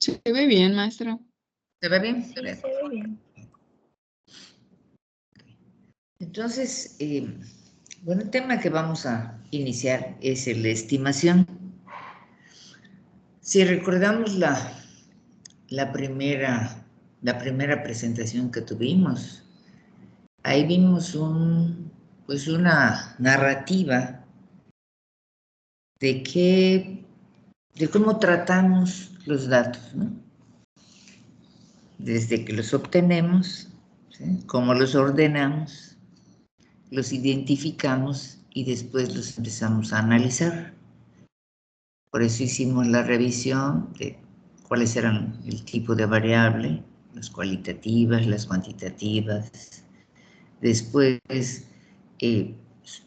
Se ve bien, maestra. ¿Se ve bien? Sí, se ve bien. Entonces, bueno, el tema que vamos a iniciar es el de estimación. Si recordamos la primera presentación que tuvimos, ahí vimos una narrativa de cómo tratamos los datos, ¿no? Desde que los obtenemos, ¿sí? Cómo los ordenamos, los identificamos y después los empezamos a analizar. Por eso hicimos la revisión de cuáles eran el tipo de variable, las cualitativas, las cuantitativas. Después,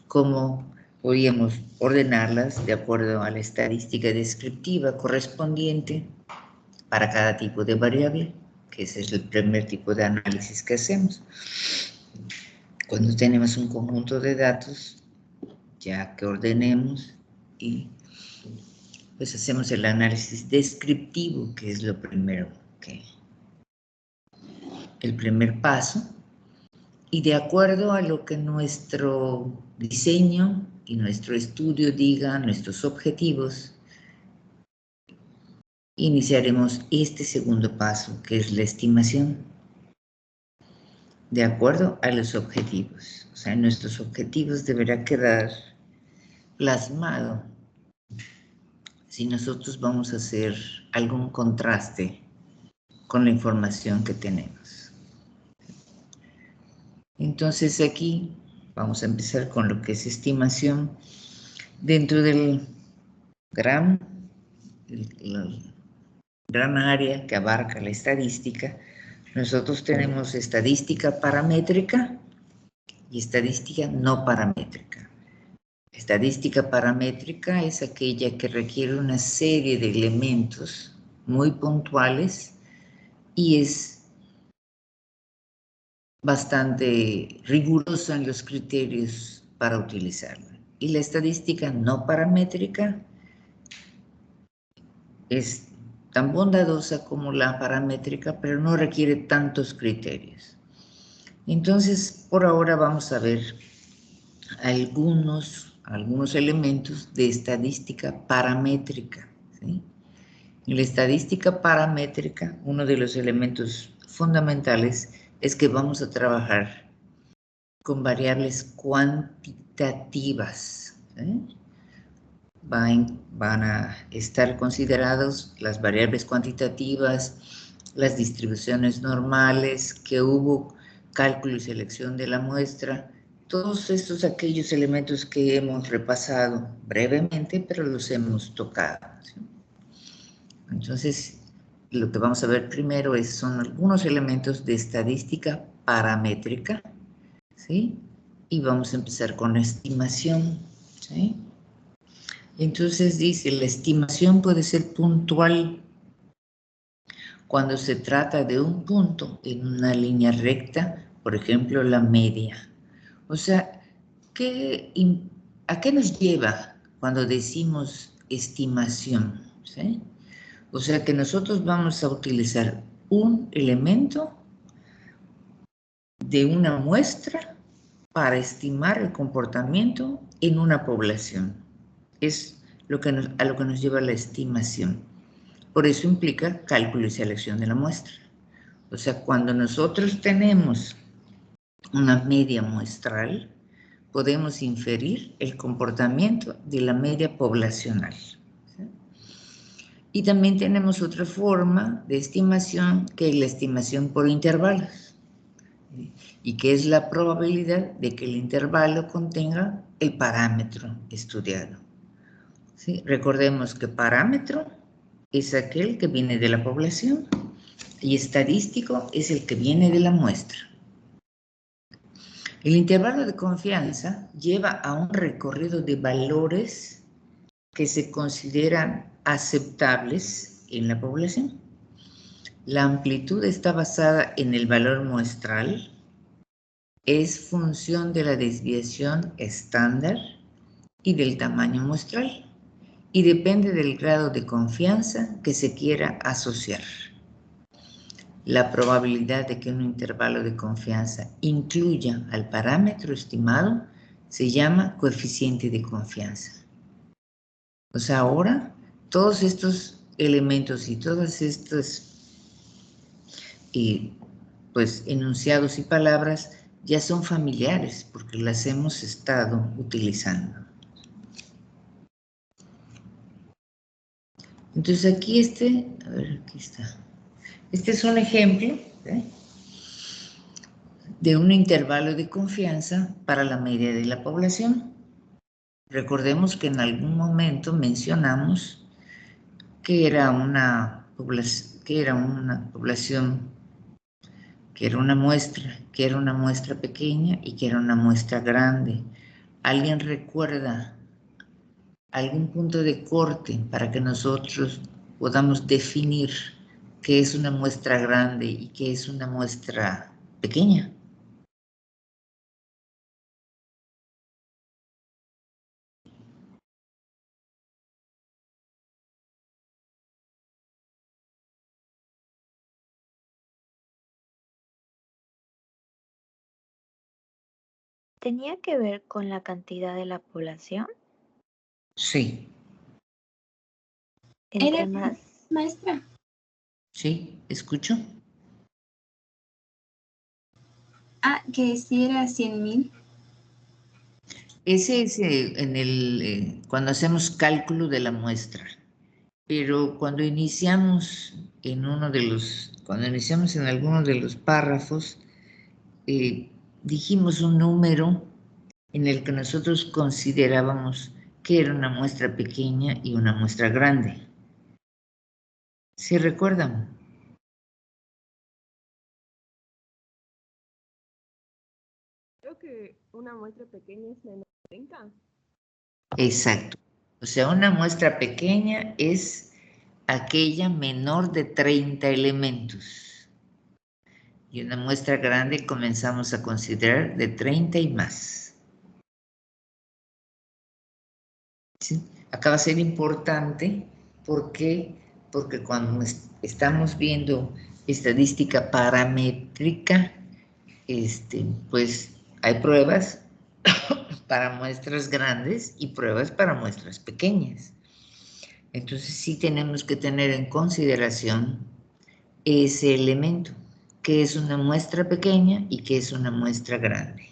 cómo podíamos ordenarlas de acuerdo a la estadística descriptiva correspondiente para cada tipo de variable, que ese es el primer tipo de análisis que hacemos. Cuando tenemos un conjunto de datos, ya que ordenemos y pues hacemos el análisis descriptivo, que es lo primero, el primer paso, y de acuerdo a lo que nuestro diseño y nuestro estudio diga, nuestros objetivos, iniciaremos este segundo paso, que es la estimación, de acuerdo a los objetivos. O sea, nuestros objetivos deberá quedar plasmado si nosotros vamos a hacer algún contraste con la información que tenemos. Entonces aquí vamos a empezar con lo que es estimación. Dentro del gran área que abarca la estadística, nosotros tenemos estadística paramétrica y estadística no paramétrica. Estadística paramétrica es aquella que requiere una serie de elementos muy puntuales y es bastante rigurosa en los criterios para utilizarla. Y la estadística no paramétrica es tan bondadosa como la paramétrica, pero no requiere tantos criterios. Entonces, por ahora vamos a ver algunos elementos de estadística paramétrica, ¿sí? En la estadística paramétrica, uno de los elementos fundamentales es que vamos a trabajar con variables cuantitativas, ¿sí? Van a estar considerados las variables cuantitativas, las distribuciones normales, que hubo cálculo y selección de la muestra, todos estos aquellos elementos que hemos repasado brevemente, pero los hemos tocado, ¿sí? Entonces, lo que vamos a ver primero son algunos elementos de estadística paramétrica, ¿sí? Y vamos a empezar con la estimación, ¿sí? Entonces dice, la estimación puede ser puntual cuando se trata de un punto en una línea recta, por ejemplo, la media. O sea, ¿a qué nos lleva cuando decimos estimación? ¿Sí? O sea que nosotros vamos a utilizar un elemento de una muestra para estimar el comportamiento en una población. Es a lo que nos lleva la estimación. Por eso implica cálculo y selección de la muestra. O sea, cuando nosotros tenemos una media muestral, podemos inferir el comportamiento de la media poblacional. ¿Sí? Y también tenemos otra forma de estimación, que es la estimación por intervalos, y que es la probabilidad de que el intervalo contenga el parámetro estudiado. ¿Sí? Recordemos que parámetro es aquel que viene de la población y estadístico es el que viene de la muestra. El intervalo de confianza lleva a un recorrido de valores que se consideran aceptables en la población. La amplitud está basada en el valor muestral, es función de la desviación estándar y del tamaño muestral. y depende del grado de confianza que se quiera asociar. La probabilidad de que un intervalo de confianza incluya al parámetro estimado se llama coeficiente de confianza. O sea, ahora todos estos elementos y todos estos pues, enunciados y palabras ya son familiares porque las hemos estado utilizando. Entonces aquí a ver, aquí está. Este es un ejemplo de un intervalo de confianza para la media de la población. Recordemos que en algún momento mencionamos que era una población, que era una muestra pequeña y que era una muestra grande. ¿Alguien recuerda algún punto de corte para que nosotros podamos definir qué es una muestra grande y qué es una muestra pequeña? ¿Tenía que ver con la cantidad de la población? Sí. Entre más. Maestra. Sí, ¿escucho? Que si era 100.000. Ese es cuando hacemos cálculo de la muestra. Pero cuando iniciamos cuando iniciamos en alguno de los párrafos, dijimos un número en el que nosotros considerábamos que era una muestra pequeña y una muestra grande. ¿Sí recuerdan? Creo que una muestra pequeña es menos de 30. Exacto. O sea, una muestra pequeña es aquella menor de 30 elementos. Y una muestra grande comenzamos a considerar de 30 y más. ¿Sí? Acá va a ser importante porque cuando estamos viendo estadística paramétrica, pues hay pruebas para muestras grandes y pruebas para muestras pequeñas. Entonces sí tenemos que tener en consideración ese elemento, que es una muestra pequeña y que es una muestra grande.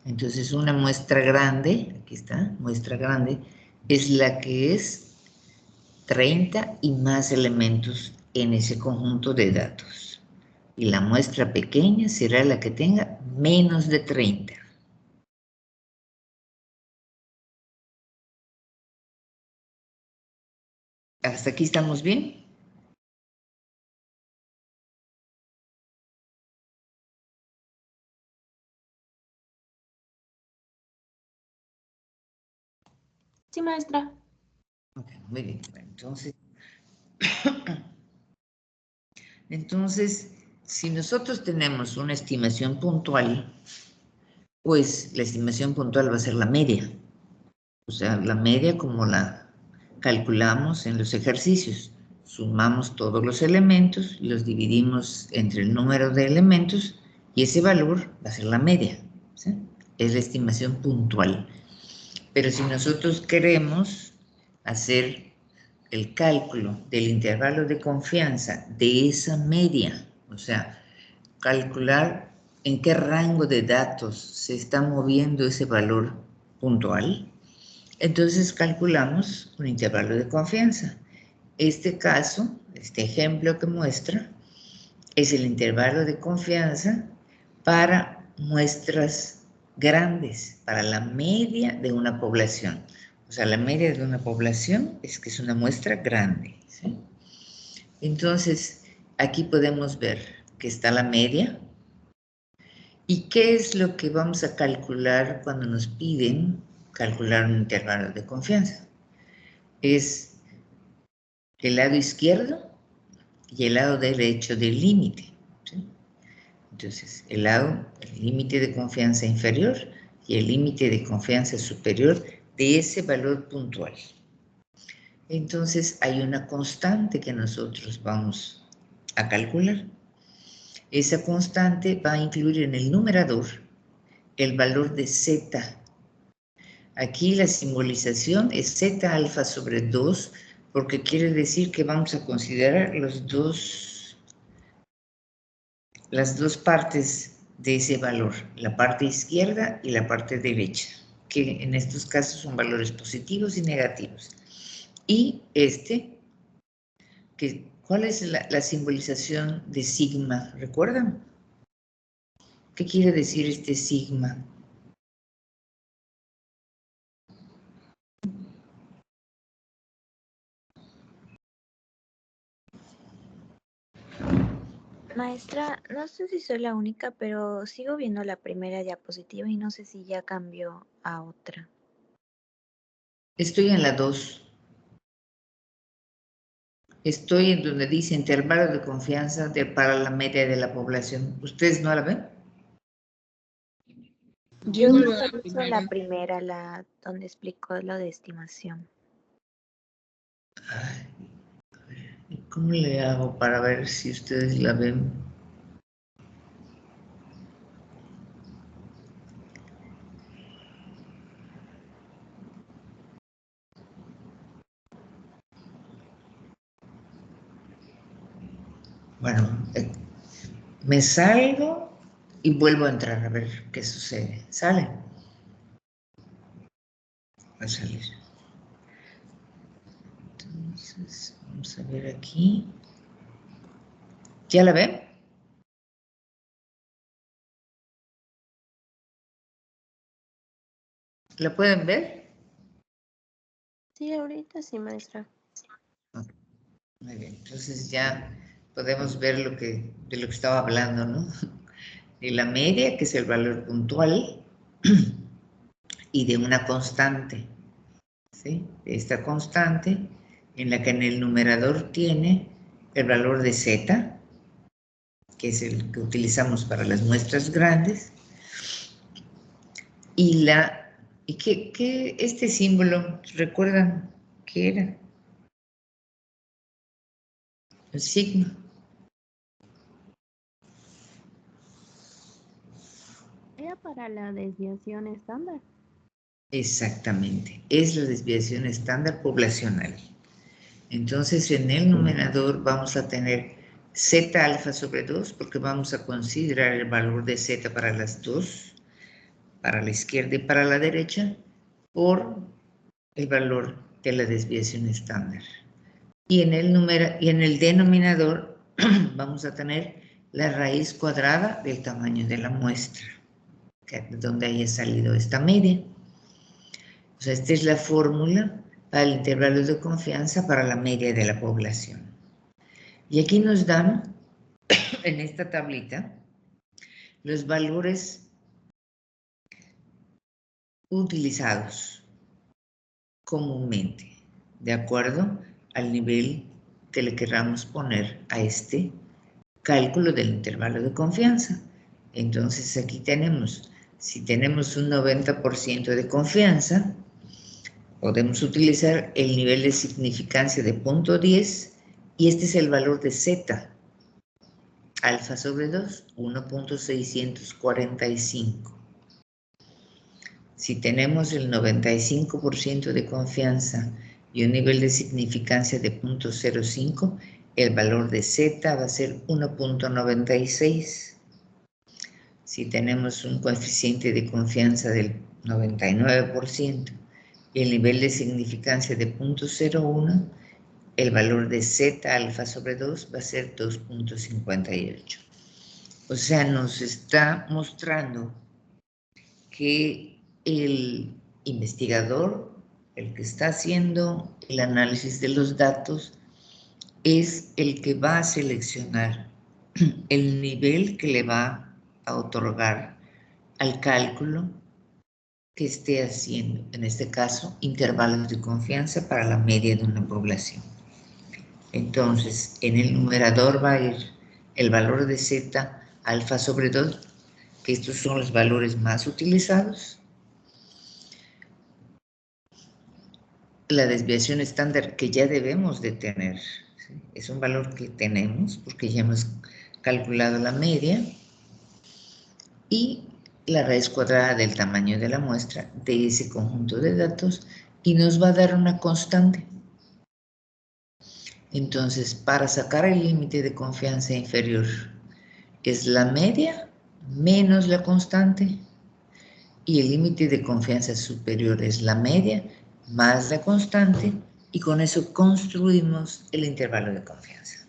Entonces una muestra grande, aquí está, muestra grande, es la que es 30 y más elementos en ese conjunto de datos. Y la muestra pequeña será la que tenga menos de 30. ¿Hasta aquí estamos bien? Sí, maestra. Ok, muy bien. Entonces, si nosotros tenemos una estimación puntual, pues la estimación puntual va a ser la media. O sea, la media como la calculamos en los ejercicios. Sumamos todos los elementos, los dividimos entre el número de elementos y ese valor va a ser la media. ¿Sí? Es la estimación puntual. Pero si nosotros queremos hacer el cálculo del intervalo de confianza de esa media, o sea, calcular en qué rango de datos se está moviendo ese valor puntual, entonces calculamos un intervalo de confianza. Este caso, este ejemplo que muestra, es el intervalo de confianza para muestras grandes, para la media de una población. O sea, la media de una población es que es una muestra grande, ¿sí? Entonces, aquí podemos ver que está la media. ¿Y qué es lo que vamos a calcular cuando nos piden calcular un intervalo de confianza? Es el lado izquierdo y el lado derecho del límite, ¿sí? Entonces, el límite de confianza inferior y el límite de confianza superior de ese valor puntual. Entonces hay una constante que nosotros vamos a calcular. Esa constante va a incluir en el numerador el valor de z. Aquí la simbolización es z alfa sobre 2, porque quiere decir que vamos a considerar las dos partes de ese valor, la parte izquierda y la parte derecha, que en estos casos son valores positivos y negativos. Y ¿cuál es la simbolización de sigma? ¿Recuerdan? ¿Qué quiere decir este sigma? Maestra, no sé si soy la única, pero sigo viendo la primera diapositiva y no sé si ya cambió a otra. Estoy en la 2. Estoy en donde dice intervalo de confianza para la media de la población. ¿Ustedes no la ven? Yo no Yo lo uso la primera, la donde explicó lo de estimación. Ay, ¿cómo le hago para ver si ustedes la ven? Bueno, me salgo y vuelvo a entrar a ver qué sucede. ¿Sale? Va a salir. Entonces, vamos a ver aquí. ¿Ya la ven? ¿La pueden ver? Sí, ahorita sí, maestra. Ok, muy bien, entonces ya podemos ver de lo que estaba hablando, ¿no? De la media, que es el valor puntual, y de una constante, ¿sí? Esta constante en la que en el numerador tiene el valor de z, que es el que utilizamos para las muestras grandes, y que este símbolo, ¿recuerdan qué era? El sigma. Era para la desviación estándar. Exactamente, es la desviación estándar poblacional. Entonces, en el numerador vamos a tener z alfa sobre 2, porque vamos a considerar el valor de z para las dos, para la izquierda y para la derecha, por el valor de la desviación estándar. Y en el denominador vamos a tener la raíz cuadrada del tamaño de la muestra, donde haya salido esta media. O sea, esta es la fórmula para el intervalo de confianza para la media de la población. Y aquí nos dan, en esta tablita, los valores utilizados comúnmente, de acuerdo al nivel que le queramos poner a este cálculo del intervalo de confianza. Entonces aquí tenemos, si tenemos un 90% de confianza, podemos utilizar el nivel de significancia de 0.10 y este es el valor de z, alfa sobre 2, 1.645. Si tenemos el 95% de confianza y un nivel de significancia de 0.05, el valor de z va a ser 1.96. Si tenemos un coeficiente de confianza del 99% y el nivel de significancia de 0.01, el valor de z alfa sobre 2 va a ser 2.58. O sea, nos está mostrando que el investigador, el que está haciendo el análisis de los datos, es el que va a seleccionar el nivel que le va a otorgar al cálculo que esté haciendo, en este caso, intervalos de confianza para la media de una población. Entonces, en el numerador va a ir el valor de z alfa sobre 2, que estos son los valores más utilizados. la desviación estándar que ya debemos de tener, ¿sí? Es un valor que tenemos porque ya hemos calculado la media, y la raíz cuadrada del tamaño de la muestra de ese conjunto de datos, y nos va a dar una constante. Entonces, para sacar el límite de confianza inferior, es la media menos la constante, y el límite de confianza superior es la media más la constante, y con eso construimos el intervalo de confianza.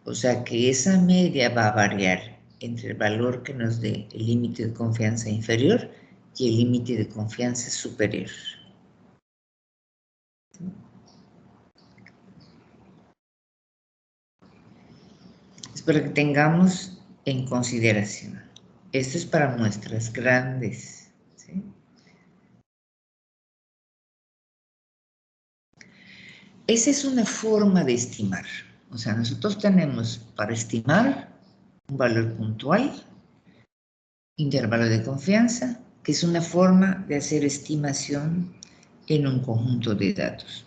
O sea que esa media va a variar entre el valor que nos dé el límite de confianza inferior y el límite de confianza superior. Espero que tengamos en consideración. Esto es para muestras grandes, ¿sí? Esa es una forma de estimar. O sea, nosotros tenemos para estimar un valor puntual, intervalo de confianza, que es una forma de hacer estimación en un conjunto de datos.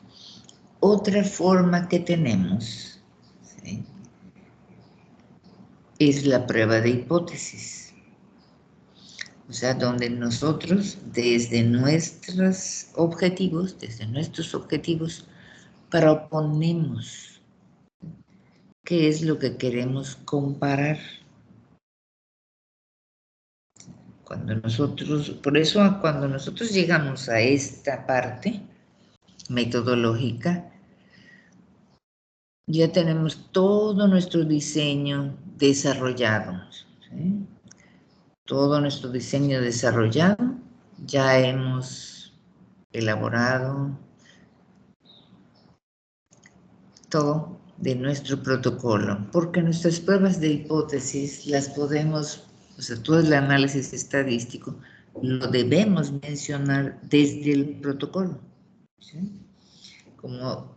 Otra forma que tenemos, ¿sí?, es la prueba de hipótesis. O sea, donde nosotros desde nuestros objetivos, proponemos qué es lo que queremos comparar. Por eso cuando nosotros llegamos a esta parte metodológica, ya tenemos todo nuestro diseño desarrollado, ¿sí? Todo nuestro diseño desarrollado, ya hemos elaborado todo de nuestro protocolo, porque nuestras pruebas de hipótesis las podemos, o sea, todo el análisis estadístico lo debemos mencionar desde el protocolo, ¿sí? Como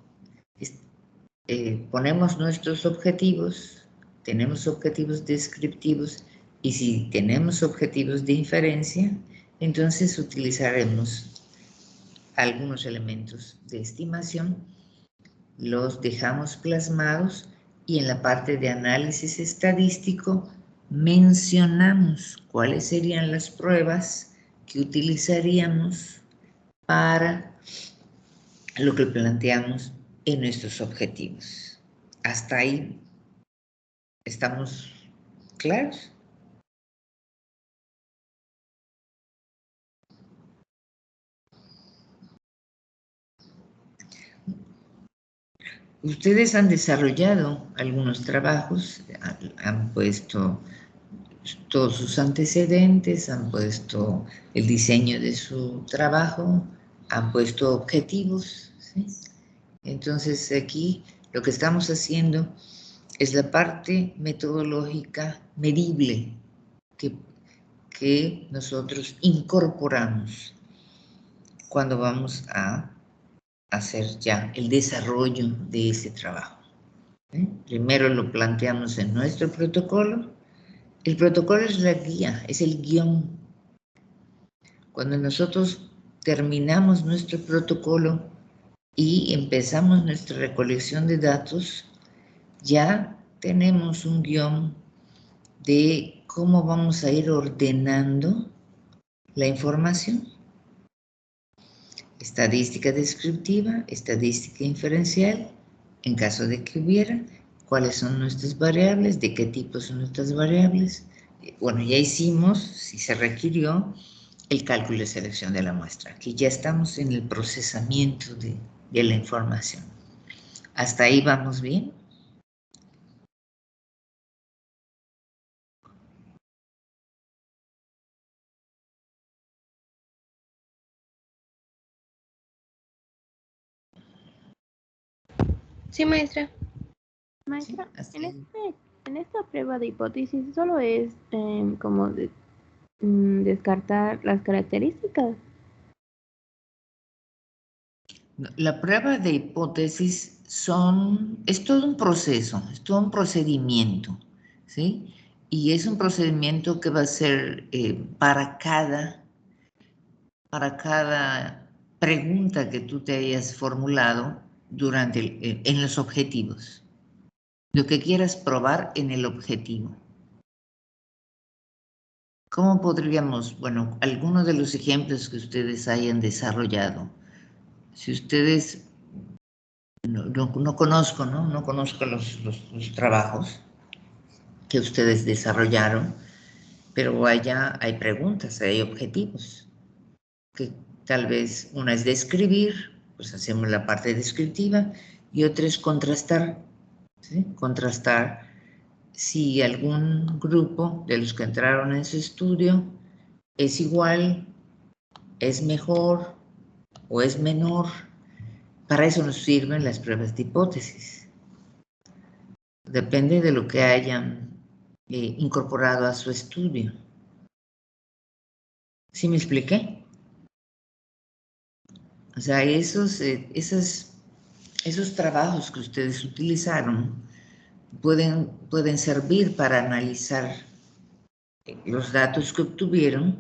ponemos nuestros objetivos, tenemos objetivos descriptivos, y si tenemos objetivos de inferencia, entonces utilizaremos algunos elementos de estimación, los dejamos plasmados, y en la parte de análisis estadístico mencionamos cuáles serían las pruebas que utilizaríamos para lo que planteamos en nuestros objetivos. ¿Hasta ahí estamos claros? Ustedes han desarrollado algunos trabajos, han puesto todos sus antecedentes, han puesto el diseño de su trabajo, han puesto objetivos, ¿sí? Entonces aquí lo que estamos haciendo es la parte metodológica medible que nosotros incorporamos cuando vamos a hacer ya el desarrollo de ese trabajo, ¿sí? Primero lo planteamos en nuestro protocolo. El protocolo es la guía, es el guión. Cuando nosotros terminamos nuestro protocolo y empezamos nuestra recolección de datos, ya tenemos un guión de cómo vamos a ir ordenando la información. Estadística descriptiva, estadística inferencial, en caso de que hubiera, cuáles son nuestras variables, de qué tipo son nuestras variables. Bueno, ya hicimos, si se requirió, el cálculo de selección de la muestra. Aquí ya estamos en el procesamiento de la información. ¿Hasta ahí vamos bien? Sí, maestra. Maestra, Sí, en esta prueba de hipótesis solo es como descartar las características. la prueba de hipótesis es todo un proceso, es todo un procedimiento, ¿sí? Y es un procedimiento que va a ser para cada pregunta que tú te hayas formulado en los objetivos. Lo que quieras probar en el objetivo. ¿Cómo podríamos, bueno, algunos de los ejemplos que ustedes hayan desarrollado? Si ustedes, no conozco, ¿no? No conozco los trabajos que ustedes desarrollaron, pero allá hay preguntas, hay objetivos, que tal vez una es describir, pues hacemos la parte descriptiva, y otra es contrastar, ¿sí? Contrastar si algún grupo de los que entraron en su estudio es igual, es mejor o es menor. Para eso nos sirven las pruebas de hipótesis. Depende de lo que hayan incorporado a su estudio. ¿Sí me expliqué? O sea, esos trabajos que ustedes utilizaron pueden servir para analizar los datos que obtuvieron,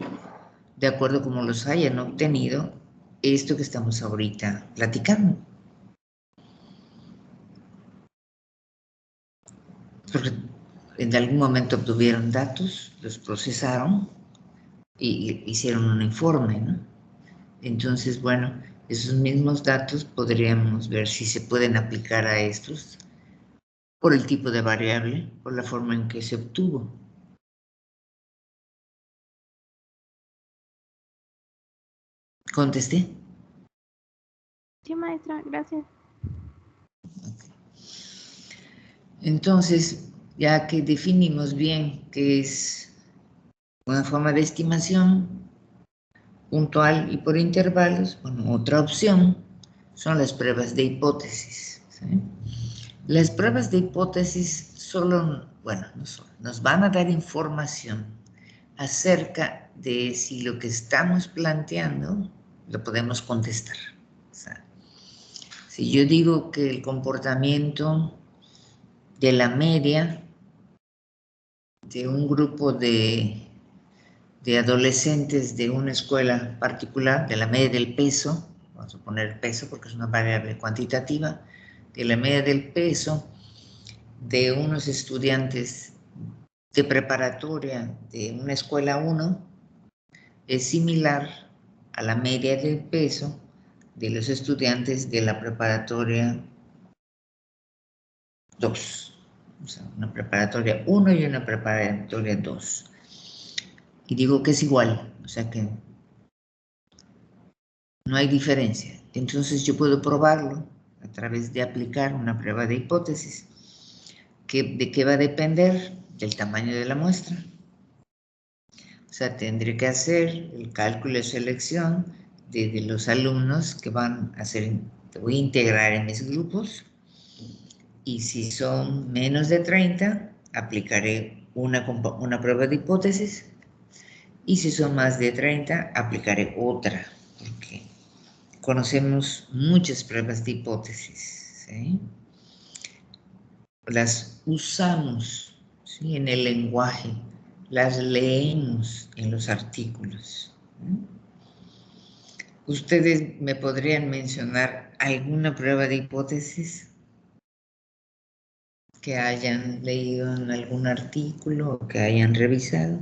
de acuerdo a cómo los hayan obtenido, esto que estamos ahorita platicando. Porque en algún momento obtuvieron datos, los procesaron y hicieron un informe, ¿no? Entonces, bueno, esos mismos datos podríamos ver si se pueden aplicar a estos por el tipo de variable, por la forma en que se obtuvo. ¿Contesté? Sí, maestra, gracias. Okay. Entonces, ya que definimos bien qué es una forma de estimación puntual y por intervalos, bueno, otra opción son las pruebas de hipótesis, ¿sí? Las pruebas de hipótesis nos van a dar información acerca de si lo que estamos planteando lo podemos contestar. O sea, si yo digo que el comportamiento de la media de un grupo de adolescentes de una escuela particular, de la media del peso, vamos a poner peso porque es una variable cuantitativa, de la media del peso de unos estudiantes de preparatoria de una escuela 1 es similar a la media del peso de los estudiantes de la preparatoria 2. O sea, una preparatoria 1 y una preparatoria 2. Y digo que es igual, o sea que no hay diferencia. Entonces yo puedo probarlo a través de aplicar una prueba de hipótesis. ¿De qué va a depender? Del tamaño de la muestra. O sea, tendré que hacer el cálculo de selección de los alumnos que van a voy a integrar en mis grupos. Y si son menos de 30, aplicaré una prueba de hipótesis. Y si son más de 30, aplicaré otra, porque conocemos muchas pruebas de hipótesis, ¿sí? Las usamos, ¿sí?, en el lenguaje, las leemos en los artículos, ¿sí? ¿Ustedes me podrían mencionar alguna prueba de hipótesis que hayan leído en algún artículo o que hayan revisado?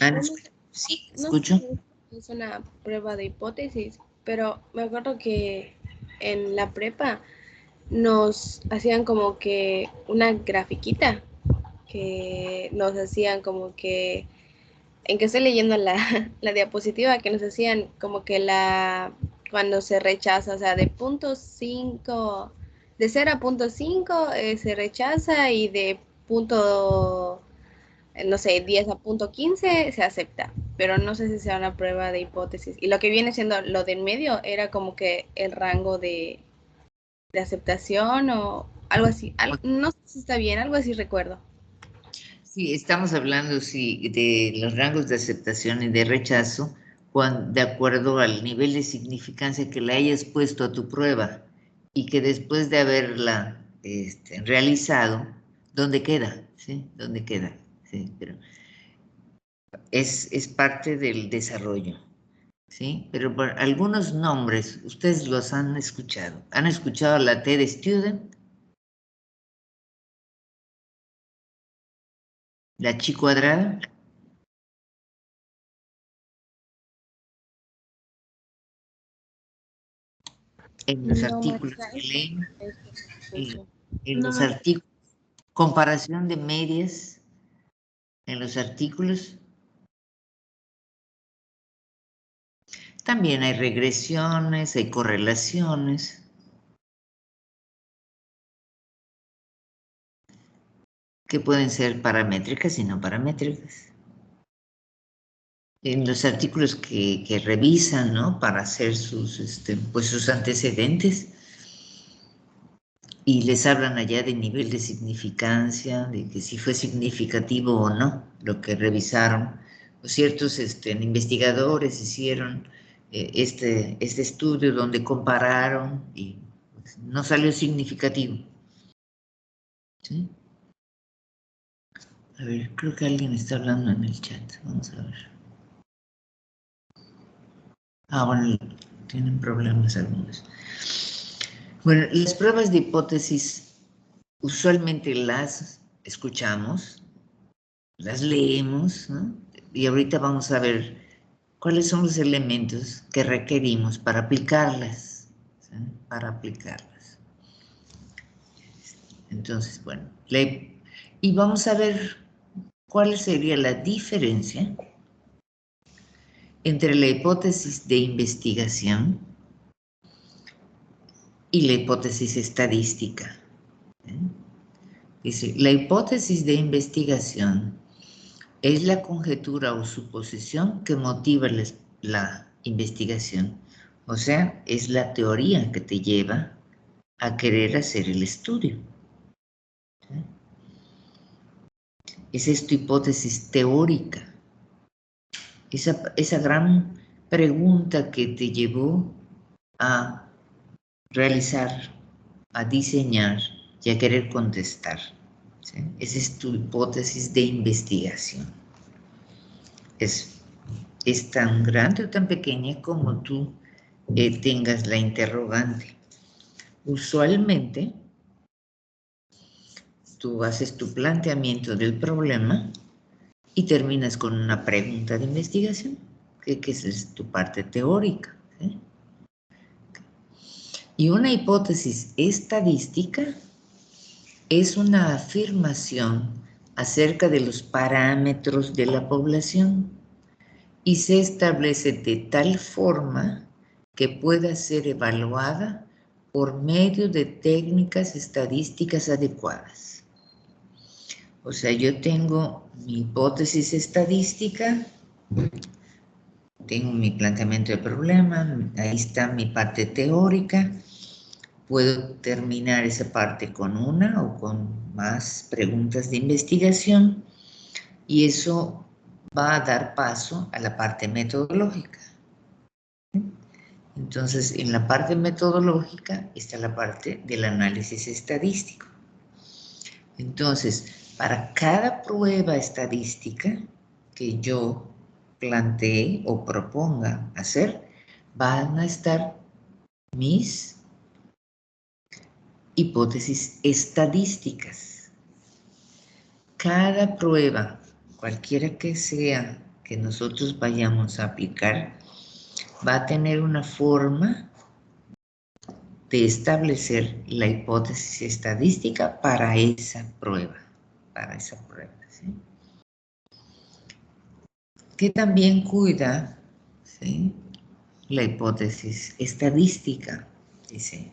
Ana, sí, No sé escucho. si es una prueba de hipótesis, pero me acuerdo que en la prepa nos hacían como que una grafiquita, que nos hacían como que, en que estoy leyendo la diapositiva, que nos hacían como que cuando se rechaza, o sea, de 0.5, de 0 a 0.5 se rechaza y de punto, no sé, 10 a 0.15 se acepta, pero no sé si sea una prueba de hipótesis. Y lo que viene siendo lo del medio era como que el rango de de aceptación o algo así. No sé si está bien, algo así recuerdo. Sí, estamos hablando sí, de los rangos de aceptación y de rechazo de acuerdo al nivel de significancia que le hayas puesto a tu prueba y que después de haberla realizado, ¿dónde queda? ¿Sí? ¿Dónde queda? Sí, pero es parte del desarrollo, ¿sí? Pero por algunos nombres, ustedes los han escuchado. ¿Han escuchado la T de Student? ¿La chi cuadrada? En los No, artículos maestra, que leen, eso en, escucho. en los No, artículos, comparación de medias, en los artículos, también hay regresiones, hay correlaciones, que pueden ser paramétricas y no paramétricas. En los artículos que revisan, ¿no? Para hacer pues sus antecedentes, y les hablan allá de nivel de significancia, de que si fue significativo o no lo que revisaron. Pues ciertos investigadores hicieron este estudio donde compararon y pues, no salió significativo. ¿Sí? A ver, creo que alguien está hablando en el chat. Vamos a ver. Ah, bueno, tienen problemas algunos. Bueno, las pruebas de hipótesis usualmente las escuchamos, las leemos, ¿no? Y ahorita vamos a ver cuáles son los elementos que requerimos para aplicarlas, ¿sí? Para aplicarlas. Entonces, bueno, y vamos a ver cuál sería la diferencia entre la hipótesis de investigación y la hipótesis estadística. ¿Eh? Dice, la hipótesis de investigación es la conjetura o suposición que motiva la investigación. O sea, es la teoría que te lleva a querer hacer el estudio. ¿Sí? Esa es tu hipótesis teórica. Esa gran pregunta que te llevó a realizar, a diseñar y a querer contestar. ¿Sí? Esa es tu hipótesis de investigación. Es tan grande o tan pequeña como tú tengas la interrogante. Usualmente, tú haces tu planteamiento del problema y terminas con una pregunta de investigación, que es tu parte teórica. ¿Sí? Y una hipótesis estadística es una afirmación acerca de los parámetros de la población y se establece de tal forma que pueda ser evaluada por medio de técnicas estadísticas adecuadas. O sea, yo tengo mi hipótesis estadística, tengo mi planteamiento de problema, ahí está mi parte teórica, puedo terminar esa parte con una o con más preguntas de investigación y eso va a dar paso a la parte metodológica. Entonces, en la parte metodológica está la parte del análisis estadístico. Entonces, para cada prueba estadística que yo plantee o proponga hacer, van a estar mis hipótesis estadísticas. Cada prueba, cualquiera que sea que nosotros vayamos a aplicar, va a tener una forma de establecer la hipótesis estadística para esa prueba, ¿sí? Que también cuida, ¿sí?, la hipótesis estadística. Dice,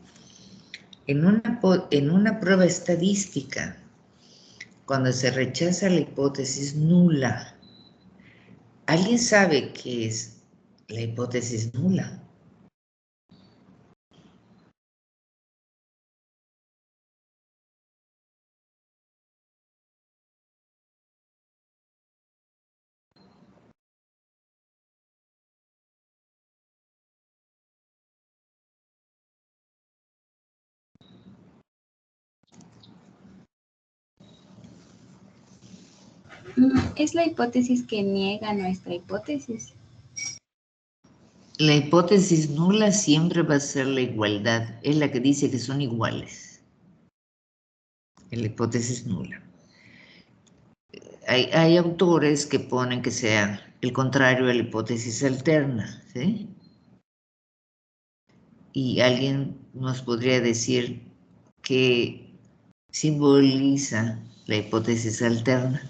en una prueba estadística, cuando se rechaza la hipótesis nula, ¿alguien sabe qué es la hipótesis nula? Es la hipótesis que niega nuestra hipótesis. La hipótesis nula siempre va a ser la igualdad, es la que dice que son iguales. Es la hipótesis nula. Hay autores que ponen que sea el contrario de la hipótesis alterna, ¿sí? Y alguien nos podría decir que simboliza la hipótesis alterna.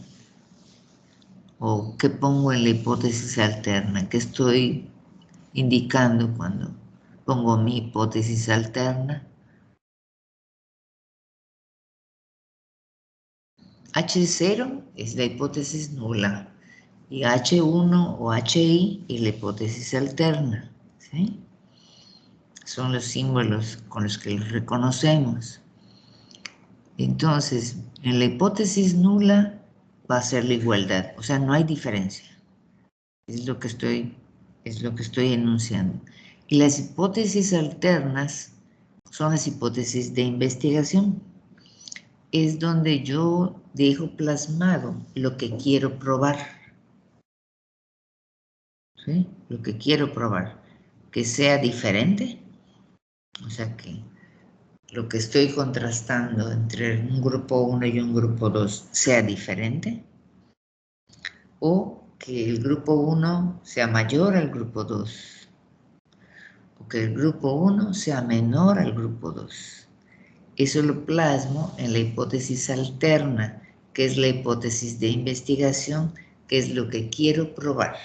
¿O qué pongo en la hipótesis alterna? ¿Qué estoy indicando cuando pongo mi hipótesis alterna? H0 es la hipótesis nula y H1 o HI es la hipótesis alterna, ¿sí? Son los símbolos con los que los reconocemos. Entonces, en la hipótesis nula va a ser la igualdad, o sea, no hay diferencia. Es lo que estoy enunciando. Y las hipótesis alternas son las hipótesis de investigación. Es donde yo dejo plasmado lo que quiero probar. ¿Sí? Lo que quiero probar. Que sea diferente. O sea que lo que estoy contrastando entre un grupo 1 y un grupo 2 sea diferente. O que el grupo 1 sea mayor al grupo 2. O que el grupo 1 sea menor al grupo 2. Eso lo plasmo en la hipótesis alterna, que es la hipótesis de investigación, que es lo que quiero probar.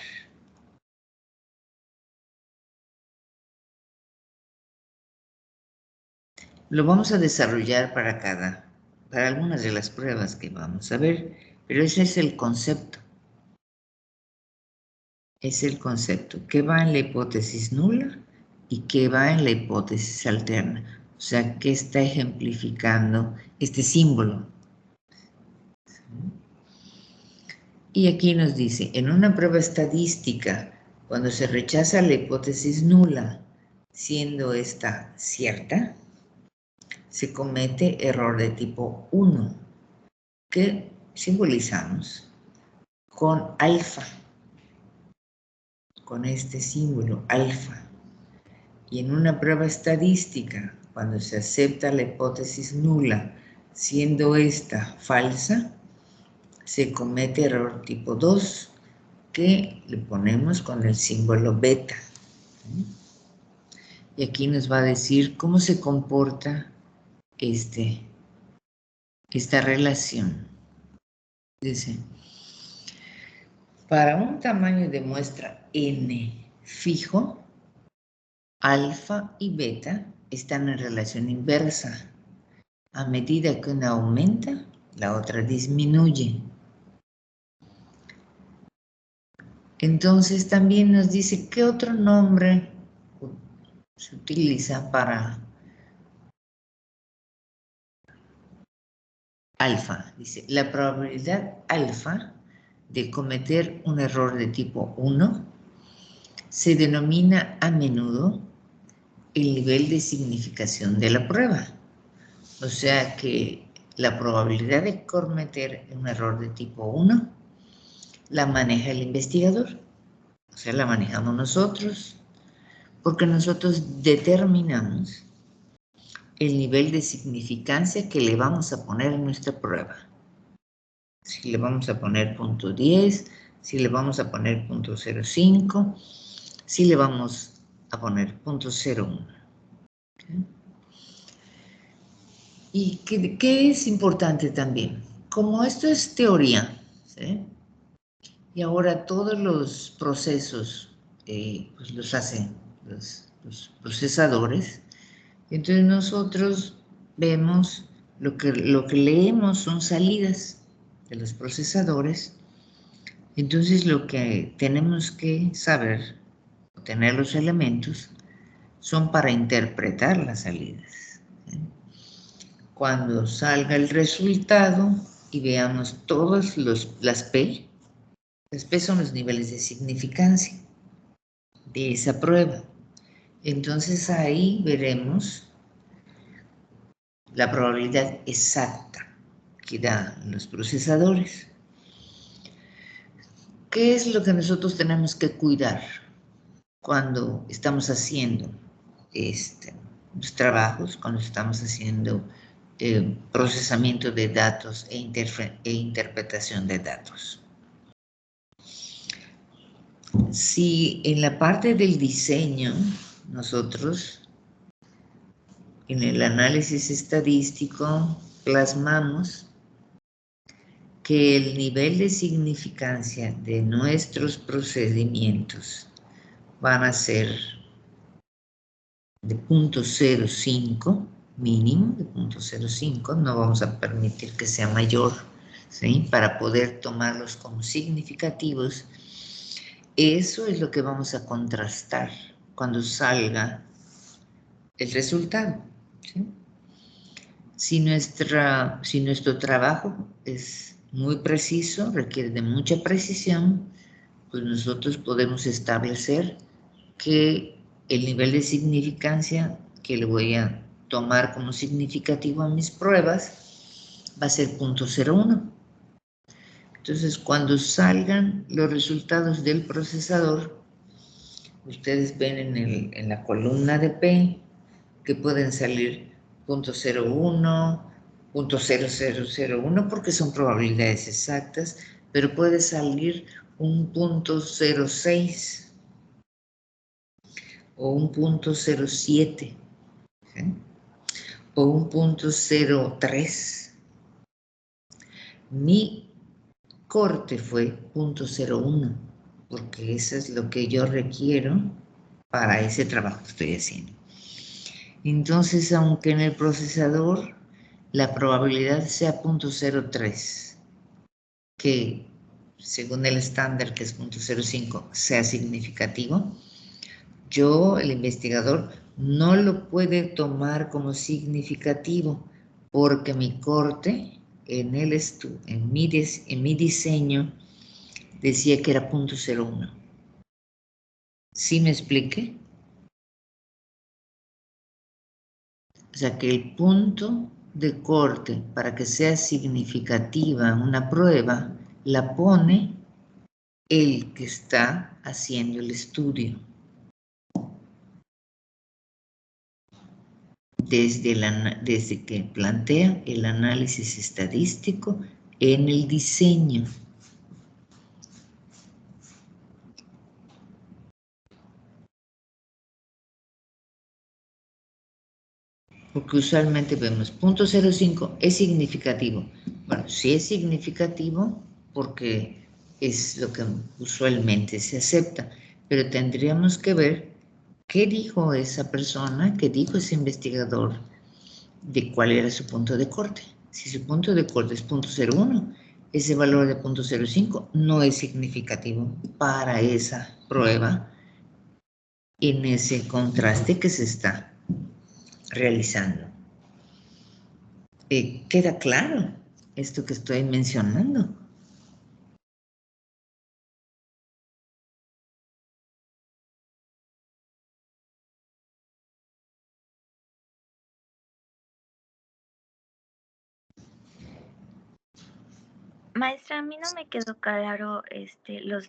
Lo vamos a desarrollar para algunas de las pruebas que vamos a ver, pero ese es el concepto. Es el concepto, que va en la hipótesis nula y que va en la hipótesis alterna. O sea, que está ejemplificando este símbolo. Y aquí nos dice, en una prueba estadística, cuando se rechaza la hipótesis nula, siendo esta cierta, se comete error de tipo 1, que simbolizamos con alfa, con este símbolo alfa. Y en una prueba estadística, cuando se acepta la hipótesis nula, siendo esta falsa, se comete error tipo 2, que le ponemos con el símbolo beta. Y aquí nos va a decir cómo se comporta esta relación. Dice, para un tamaño de muestra n fijo, alfa y beta están en relación inversa. A medida que una aumenta, la otra disminuye. Entonces también nos dice qué otro nombre se utiliza para alfa. Dice, la probabilidad alfa de cometer un error de tipo 1 se denomina a menudo el nivel de significación de la prueba. O sea que la probabilidad de cometer un error de tipo 1 la maneja el investigador. O sea, la manejamos nosotros, porque nosotros determinamos el nivel de significancia que le vamos a poner en nuestra prueba. Si le vamos a poner punto 10, si le vamos a poner punto 0.5, si le vamos a poner punto 0.1. ¿Okay? Y ¿qué es importante también? Como esto es teoría, ¿sí? Y ahora todos los procesos pues los hacen los procesadores. Entonces nosotros vemos lo que leemos son salidas de los procesadores. Entonces lo que tenemos que saber, tener los elementos, son para interpretar las salidas. Cuando salga el resultado y veamos todas las P son los niveles de significancia de esa prueba. Entonces ahí veremos la probabilidad exacta que dan los procesadores. ¿Qué es lo que nosotros tenemos que cuidar cuando estamos haciendo los trabajos, cuando estamos haciendo procesamiento de datos e interpretación de datos? Si en la parte del diseño, nosotros en el análisis estadístico plasmamos que el nivel de significancia de nuestros procedimientos van a ser de 0.05 mínimo, de 0.05, no vamos a permitir que sea mayor, ¿sí? Para poder tomarlos como significativos. Eso es lo que vamos a contrastar cuando salga el resultado, ¿sí? Si nuestro trabajo es muy preciso, requiere de mucha precisión, pues nosotros podemos establecer que el nivel de significancia que le voy a tomar como significativo a mis pruebas va a ser 0.01. Entonces, cuando salgan los resultados del procesador, ustedes ven en la columna de P que pueden salir 0.01, 0.0001, porque son probabilidades exactas, pero puede salir un 0.06 o un 0.07, ¿sí? O un 0.03. Mi corte fue 0.01, porque eso es lo que yo requiero para ese trabajo que estoy haciendo. Entonces, aunque en el procesador la probabilidad sea 0.03, que según el estándar, que es 0.05, sea significativo, yo, el investigador, no lo puede tomar como significativo porque mi corte en mi diseño decía que era 0.01. ¿Sí me expliqué? O sea que el punto de corte para que sea significativa una prueba la pone el que está haciendo el estudio. Desde que plantea el análisis estadístico en el diseño. Porque usualmente vemos 0.05 es significativo. Bueno, sí es significativo porque es lo que usualmente se acepta, pero tendríamos que ver qué dijo esa persona, qué dijo ese investigador, de cuál era su punto de corte. Si su punto de corte es 0.01, ese valor de 0.05 no es significativo para esa prueba en ese contraste que se está realizando. ¿Queda claro esto que estoy mencionando? Maestra, a mí no me quedó claro los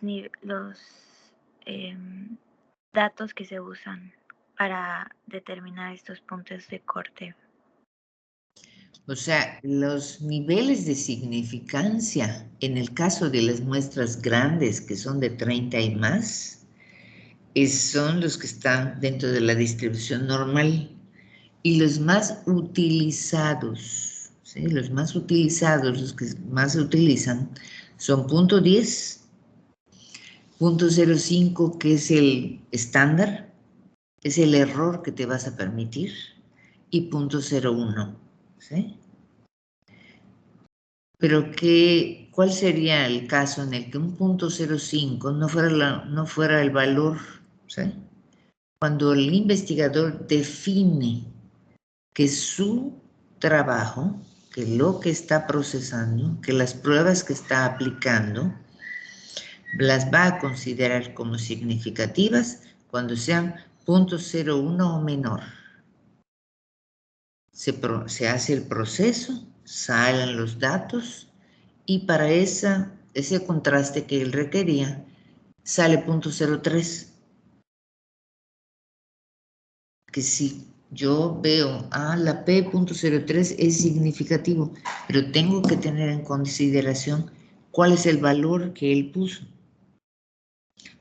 datos que se usan para determinar estos puntos de corte. O sea, los niveles de significancia, en el caso de las muestras grandes, que son de 30 y más, son los que están dentro de la distribución normal. Y los más utilizados, ¿sí? Los más utilizados, los que más se utilizan, son 0.10, 0.05, que es el estándar, es el error que te vas a permitir, y 0.01, ¿sí? Pero ¿cuál sería el caso en el que un 0.05 no fuera el valor, ¿sí? Cuando el investigador define que su trabajo, que lo que está procesando, que las pruebas que está aplicando, las va a considerar como significativas cuando sean 0.01 o menor. Se hace el proceso, salen los datos y para esa ese contraste que él requería, sale 0.03. Que si yo veo, la P.03 es significativo, pero tengo que tener en consideración cuál es el valor que él puso.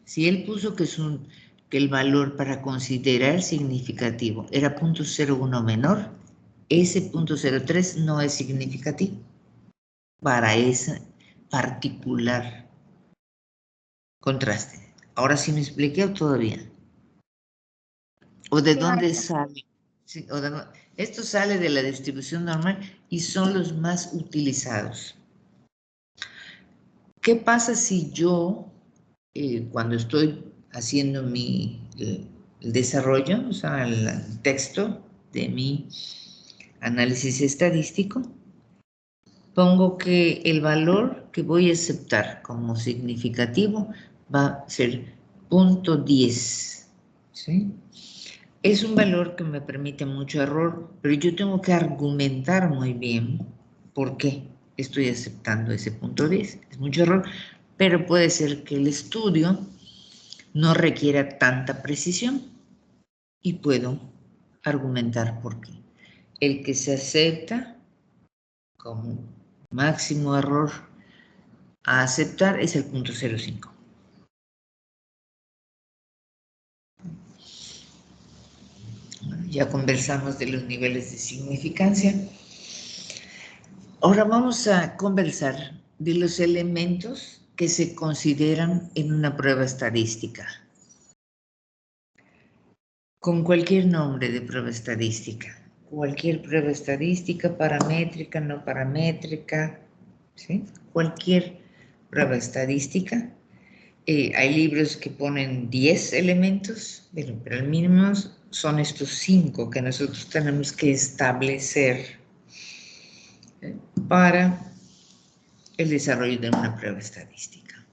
Si él puso que el valor para considerar significativo era 0.01 menor, ese 0.03 no es significativo para ese particular contraste. Ahora sí me expliqué o todavía. ¿O de dónde sale? Sí, esto sale de la distribución normal y son los más utilizados. ¿Qué pasa si yo, cuando estoy haciendo el desarrollo, o sea, el texto de mi análisis estadístico, pongo que el valor que voy a aceptar como significativo va a ser 0.10, ¿sí? Es un valor que me permite mucho error, pero yo tengo que argumentar muy bien por qué estoy aceptando ese 0.10. Es mucho error, pero puede ser que el estudio no requiera tanta precisión y puedo argumentar por qué. El que se acepta como máximo error a aceptar es el 0.05. Ya conversamos de los niveles de significancia. Ahora vamos a conversar de los elementos que se consideran en una prueba estadística. Con cualquier nombre de prueba estadística. Cualquier prueba estadística, paramétrica, no paramétrica, ¿sí? Cualquier prueba estadística. Hay libros que ponen 10 elementos, pero el mínimo son estos 5 que nosotros tenemos que establecer para el desarrollo de una prueba estadística.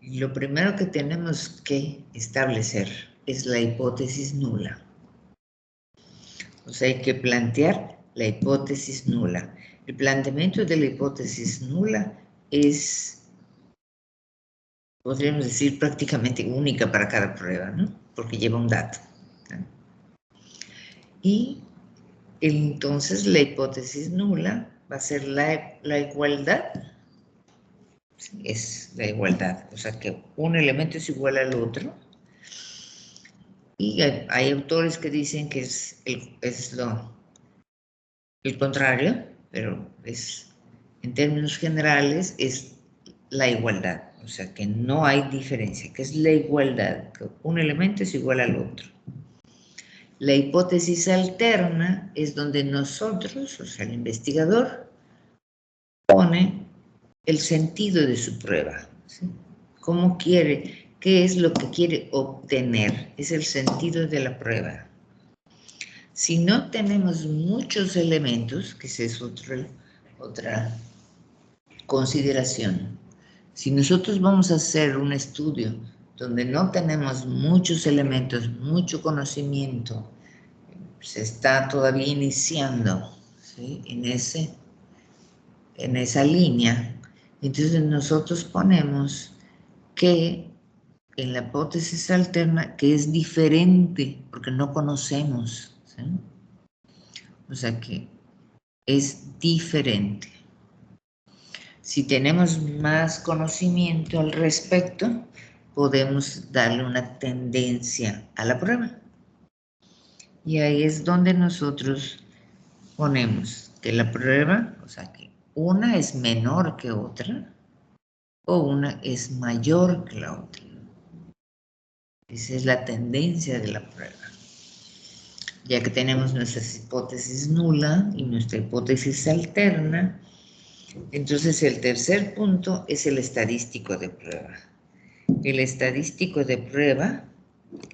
Lo primero que tenemos que establecer es la hipótesis nula. O sea, hay que plantear la hipótesis nula. El planteamiento de la hipótesis nula es, podríamos decir, prácticamente única para cada prueba, ¿no? Porque lleva un dato, ¿no? Y entonces la hipótesis nula va a ser la igualdad. Es la igualdad, o sea que un elemento es igual al otro. Y hay autores que dicen que es el contrario, pero en términos generales es la igualdad, o sea que no hay diferencia, que es la igualdad, que un elemento es igual al otro. La hipótesis alterna es donde nosotros, o sea el investigador, pone el sentido de su prueba, ¿sí? ¿Cómo quiere? ¿Qué es lo que quiere obtener? Es el sentido de la prueba. Si no tenemos muchos elementos, que esa es otra consideración, si nosotros vamos a hacer un estudio donde no tenemos muchos elementos, mucho conocimiento, se está todavía iniciando, ¿sí? en esa línea, entonces nosotros ponemos que en la hipótesis alterna, que es diferente, porque no conocemos, ¿sí? O sea que es diferente. Si tenemos más conocimiento al respecto, podemos darle una tendencia a la prueba. Y ahí es donde nosotros ponemos que la prueba, o sea que una es menor que otra, o una es mayor que la otra. Esa es la tendencia de la prueba. Ya que tenemos nuestra hipótesis nula y nuestra hipótesis alterna, entonces el tercer punto es el estadístico de prueba. El estadístico de prueba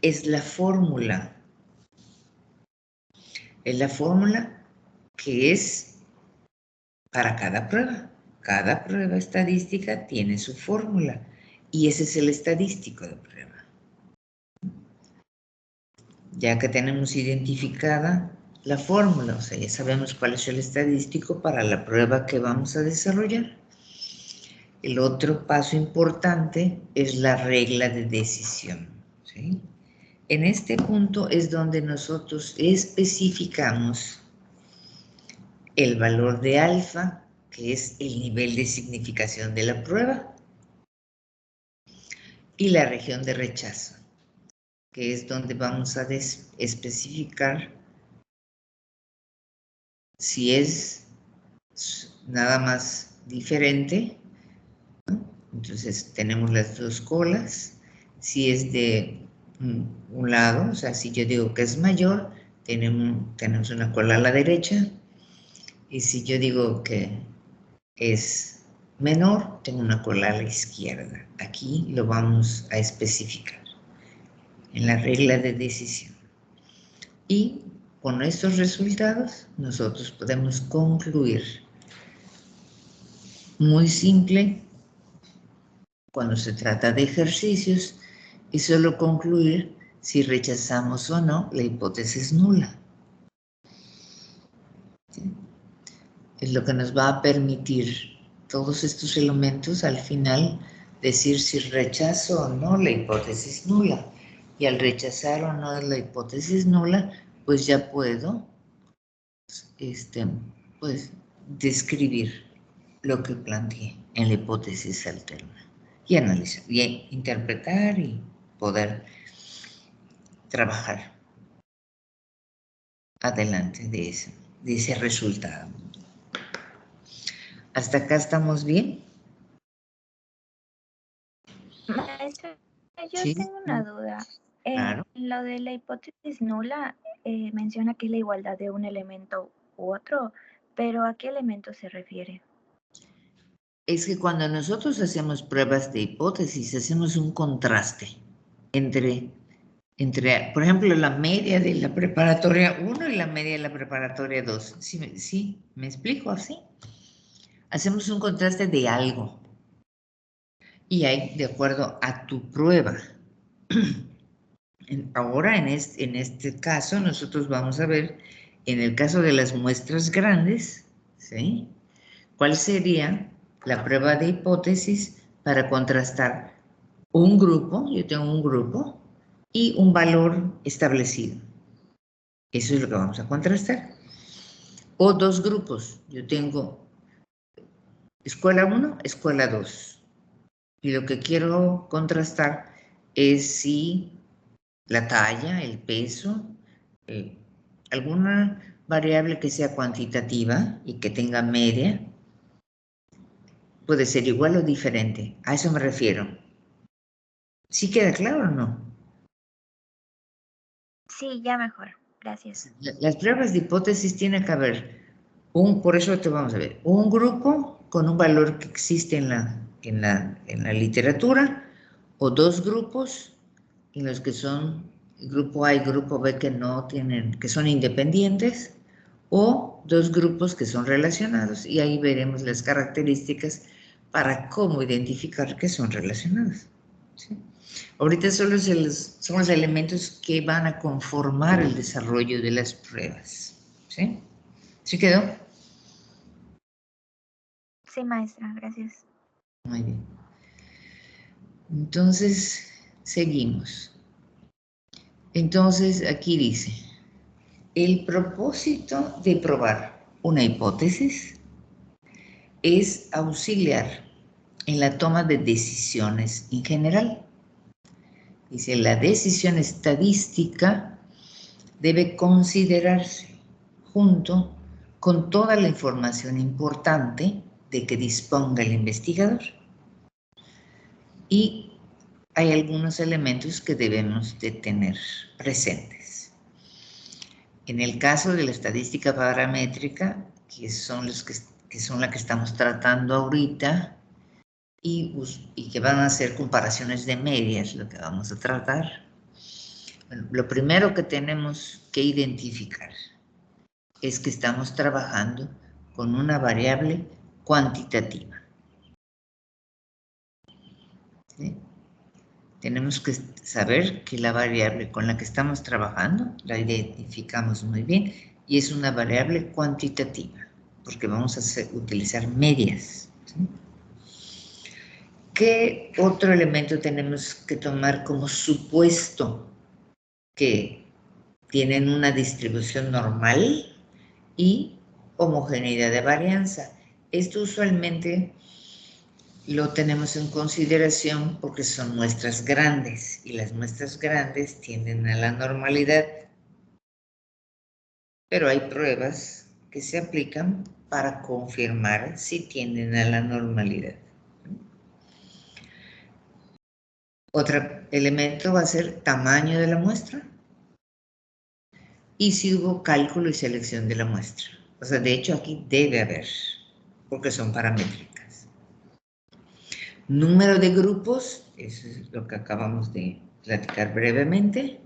es la fórmula. Es la fórmula que es para cada prueba. Cada prueba estadística tiene su fórmula y ese es el estadístico de prueba. Ya que tenemos identificada la fórmula, o sea, ya sabemos cuál es el estadístico para la prueba que vamos a desarrollar. el otro paso importante es la regla de decisión, ¿sí? En este punto es donde nosotros especificamos el valor de alfa, que es el nivel de significación de la prueba, y la región de rechazo, que es donde vamos a especificar si es nada más diferente, ¿no? Entonces tenemos las dos colas. Si es de un lado, o sea, si yo digo que es mayor, tenemos una cola a la derecha, y si yo digo que es menor, tengo una cola a la izquierda. Aquí lo vamos a especificar en la regla de decisión. Y con estos resultados nosotros podemos concluir. Muy simple, cuando se trata de ejercicios, es solo concluir si rechazamos o no la hipótesis nula. ¿Sí? Es lo que nos va a permitir todos estos elementos al final decir si rechazo o no la hipótesis nula. Y al rechazar o no la hipótesis nula, pues ya puedo pues, describir lo que planteé en la hipótesis alterna y analizar, y interpretar y poder trabajar adelante de ese resultado. ¿Hasta acá estamos bien? Maestra, yo Sí, tengo una duda. claro. Lo de la hipótesis nula menciona que es la igualdad de un elemento u otro, pero ¿a qué elemento se refiere? Es que cuando nosotros hacemos pruebas de hipótesis, hacemos un contraste entre, por ejemplo, la media de la preparatoria 1 y la media de la preparatoria 2. ¿Sí me explico así? Hacemos un contraste de algo. Y hay de acuerdo a tu prueba. Ahora, en este caso, nosotros vamos a ver, en el caso de las muestras grandes, ¿sí? ¿Cuál sería la prueba de hipótesis para contrastar un grupo, yo tengo un grupo, y un valor establecido? Eso es lo que vamos a contrastar. O dos grupos, yo tengo escuela 1, escuela 2. Y lo que quiero contrastar es si la talla, el peso, alguna variable que sea cuantitativa y que tenga media, puede ser igual o diferente. A eso me refiero. ¿Sí queda claro o no? Sí, ya mejor. Gracias. Las pruebas de hipótesis tienen que haber por eso te vamos a ver, un grupo con un valor que existe en la literatura, o dos grupos en los que son el grupo A y grupo B que son independientes, o dos grupos que son relacionados, y ahí veremos las características para cómo identificar que son relacionados. ¿Sí? Ahorita solo son los elementos que van a conformar el desarrollo de las pruebas. ¿Sí? ¿Sí quedó? Sí, maestra, gracias. Muy bien. Entonces, seguimos. Entonces, aquí dice, el propósito de probar una hipótesis es auxiliar en la toma de decisiones en general. Dice, la decisión estadística debe considerarse junto con toda la información importante de que disponga el investigador. Y hay algunos elementos que debemos de tener presentes. En el caso de la estadística paramétrica, que son la que estamos tratando ahorita, y que van a ser comparaciones de medias, lo que vamos a tratar. Bueno, lo primero que tenemos que identificar es que estamos trabajando con una variable cuantitativa. ¿Sí? Tenemos que saber que la variable con la que estamos trabajando la identificamos muy bien y es una variable cuantitativa, porque vamos a utilizar medias. ¿Sí? ¿Qué otro elemento tenemos que tomar como supuesto? Que tienen una distribución normal y homogeneidad de varianza. Esto usualmente lo tenemos en consideración porque son muestras grandes y las muestras grandes tienden a la normalidad. Pero hay pruebas que se aplican para confirmar si tienden a la normalidad. Otro elemento va a ser tamaño de la muestra y si hubo cálculo y selección de la muestra. O sea, de hecho aquí debe haber, porque son paramétricas. Número de grupos, eso es lo que acabamos de platicar brevemente.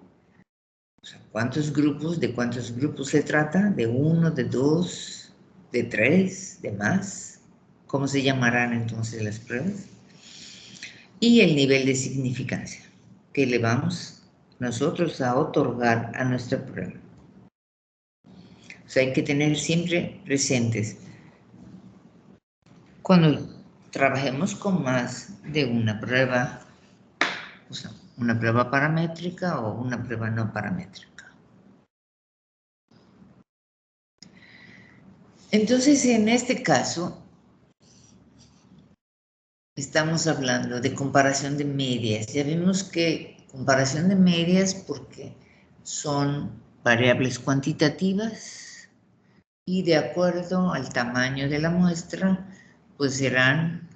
O sea, ¿de cuántos grupos se trata? ¿De 1, de 2, de 3, de más? ¿Cómo se llamarán entonces las pruebas? Y el nivel de significancia que le vamos nosotros a otorgar a nuestra prueba. O sea, hay que tener siempre presentes cuando trabajemos con más de una prueba, o sea, una prueba paramétrica o una prueba no paramétrica. Entonces, en este caso, estamos hablando de comparación de medias. Ya vimos que comparación de medias porque son variables cuantitativas y de acuerdo al tamaño de la muestra, pues serán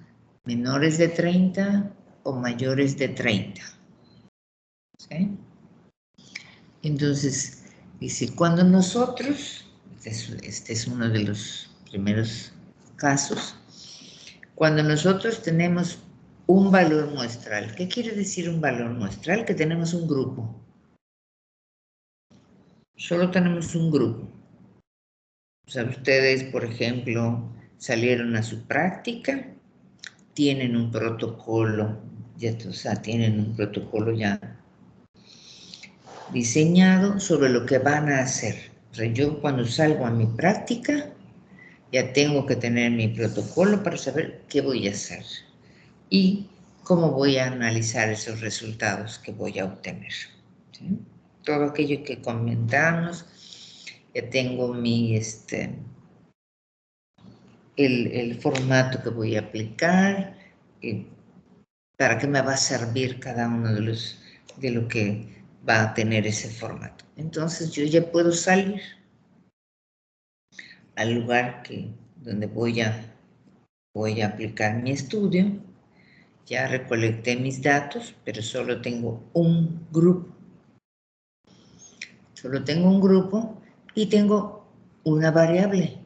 menores de 30 o mayores de 30. ¿Sí? Entonces, dice, cuando nosotros, este es uno de los primeros casos, cuando nosotros tenemos un valor muestral, ¿qué quiere decir un valor muestral? Que tenemos un grupo. Solo tenemos un grupo. O sea, ustedes, por ejemplo, salieron a su práctica, tienen un protocolo, o sea, tienen un protocolo ya diseñado sobre lo que van a hacer. O sea, yo cuando salgo a mi práctica, ya tengo que tener mi protocolo para saber qué voy a hacer y cómo voy a analizar esos resultados que voy a obtener. ¿Sí? Todo aquello que comentamos, ya tengo mi, el formato que voy a aplicar, para qué me va a servir cada uno de lo que va a tener ese formato. Entonces yo ya puedo salir al lugar donde voy a aplicar mi estudio. Ya recolecté mis datos, pero solo tengo un grupo. Solo tengo un grupo y tengo una variable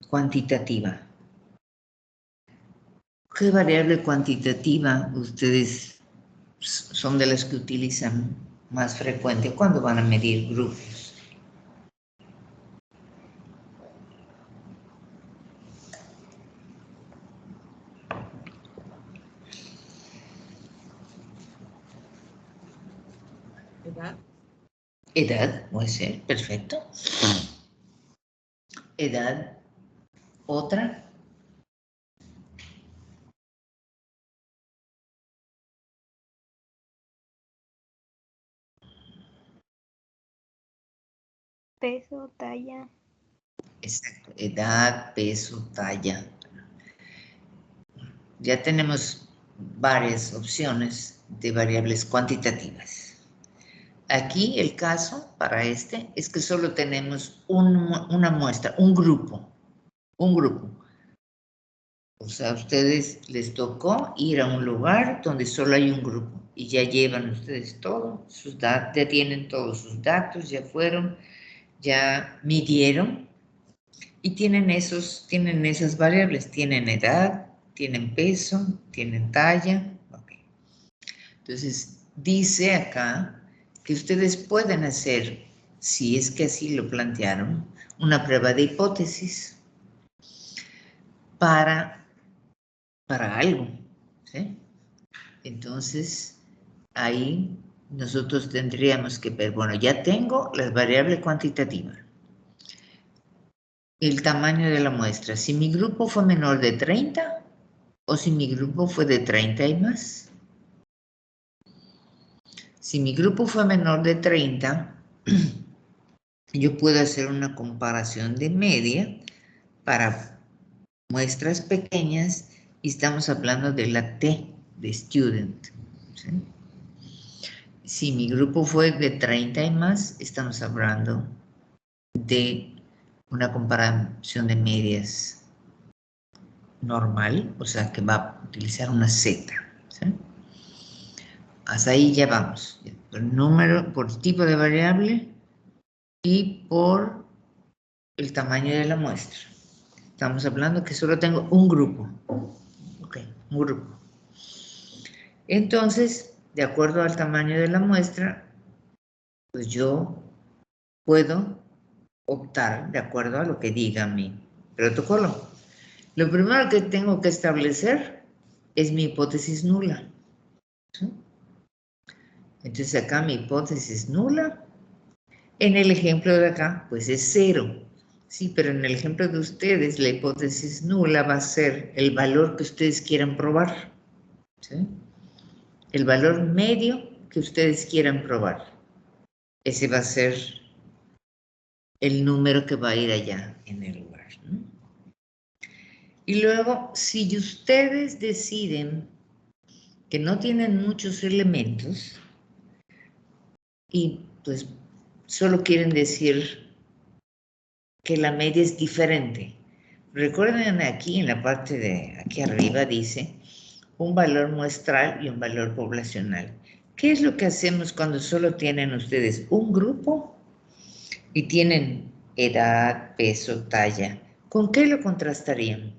cuantitativa. ¿Qué variable cuantitativa ustedes son de las que utilizan más frecuente cuando van a medir grupos? ¿Edad? Edad, puede ser, perfecto. Edad, otra. Peso, talla. Exacto, edad, peso, talla. Ya tenemos varias opciones de variables cuantitativas. Aquí el caso para este es que solo tenemos una muestra, un grupo. O sea, a ustedes les tocó ir a un lugar donde solo hay un grupo y ya llevan ustedes todo, ya tienen todos sus datos, ya fueron, ya midieron y tienen esas variables, tienen edad, tienen peso, tienen talla. Okay. Entonces, dice acá que ustedes pueden hacer, si es que así lo plantearon, una prueba de hipótesis para algo, ¿sí? Entonces, ahí nosotros tendríamos que ver, bueno, ya tengo las variables cuantitativas. El tamaño de la muestra. Si mi grupo fue menor de 30, o si mi grupo fue de 30 y más. Si mi grupo fue menor de 30, yo puedo hacer una comparación de media para muestras pequeñas y estamos hablando de la T de student. ¿Sí? Si mi grupo fue de 30 y más, estamos hablando de una comparación de medias normal, o sea que va a utilizar una Z. ¿Sí? Hasta ahí ya vamos. Por número, por tipo de variable y por el tamaño de la muestra. Estamos hablando que solo tengo un grupo. Ok, un grupo. Entonces, de acuerdo al tamaño de la muestra, pues yo puedo optar de acuerdo a lo que diga mi protocolo. Lo primero que tengo que establecer es mi hipótesis nula. ¿Sí? Entonces acá mi hipótesis nula, en el ejemplo de acá, pues es 0. Sí, pero en el ejemplo de ustedes, la hipótesis nula va a ser el valor que ustedes quieran probar. ¿Sí? El valor medio que ustedes quieran probar. Ese va a ser el número que va a ir allá en el lugar, ¿no? Y luego, si ustedes deciden que no tienen muchos elementos y pues solo quieren decir que la media es diferente. Recuerden aquí en la parte de aquí arriba dice un valor muestral y un valor poblacional. ¿Qué es lo que hacemos cuando solo tienen ustedes un grupo y tienen edad, peso, talla? ¿Con qué lo contrastarían?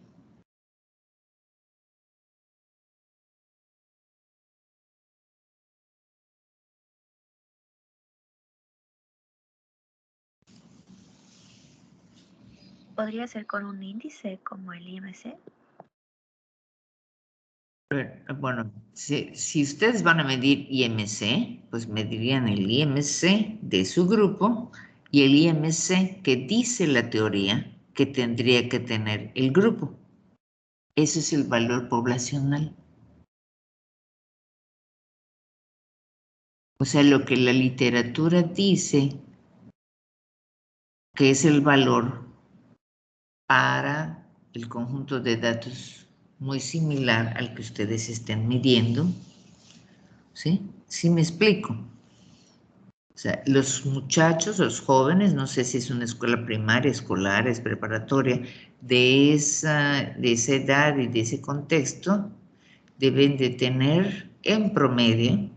¿Podría ser con un índice como el IMC? Bueno, si ustedes van a medir IMC, pues medirían el IMC de su grupo y el IMC que dice la teoría que tendría que tener el grupo. Ese es el valor poblacional. O sea, lo que la literatura dice que es el valor para el conjunto de datos muy similar al que ustedes estén midiendo. ¿Sí? ¿Sí me explico? O sea, los muchachos, los jóvenes, no sé si es una escuela primaria, escolar, es preparatoria, de esa edad y de ese contexto, deben de tener en promedio,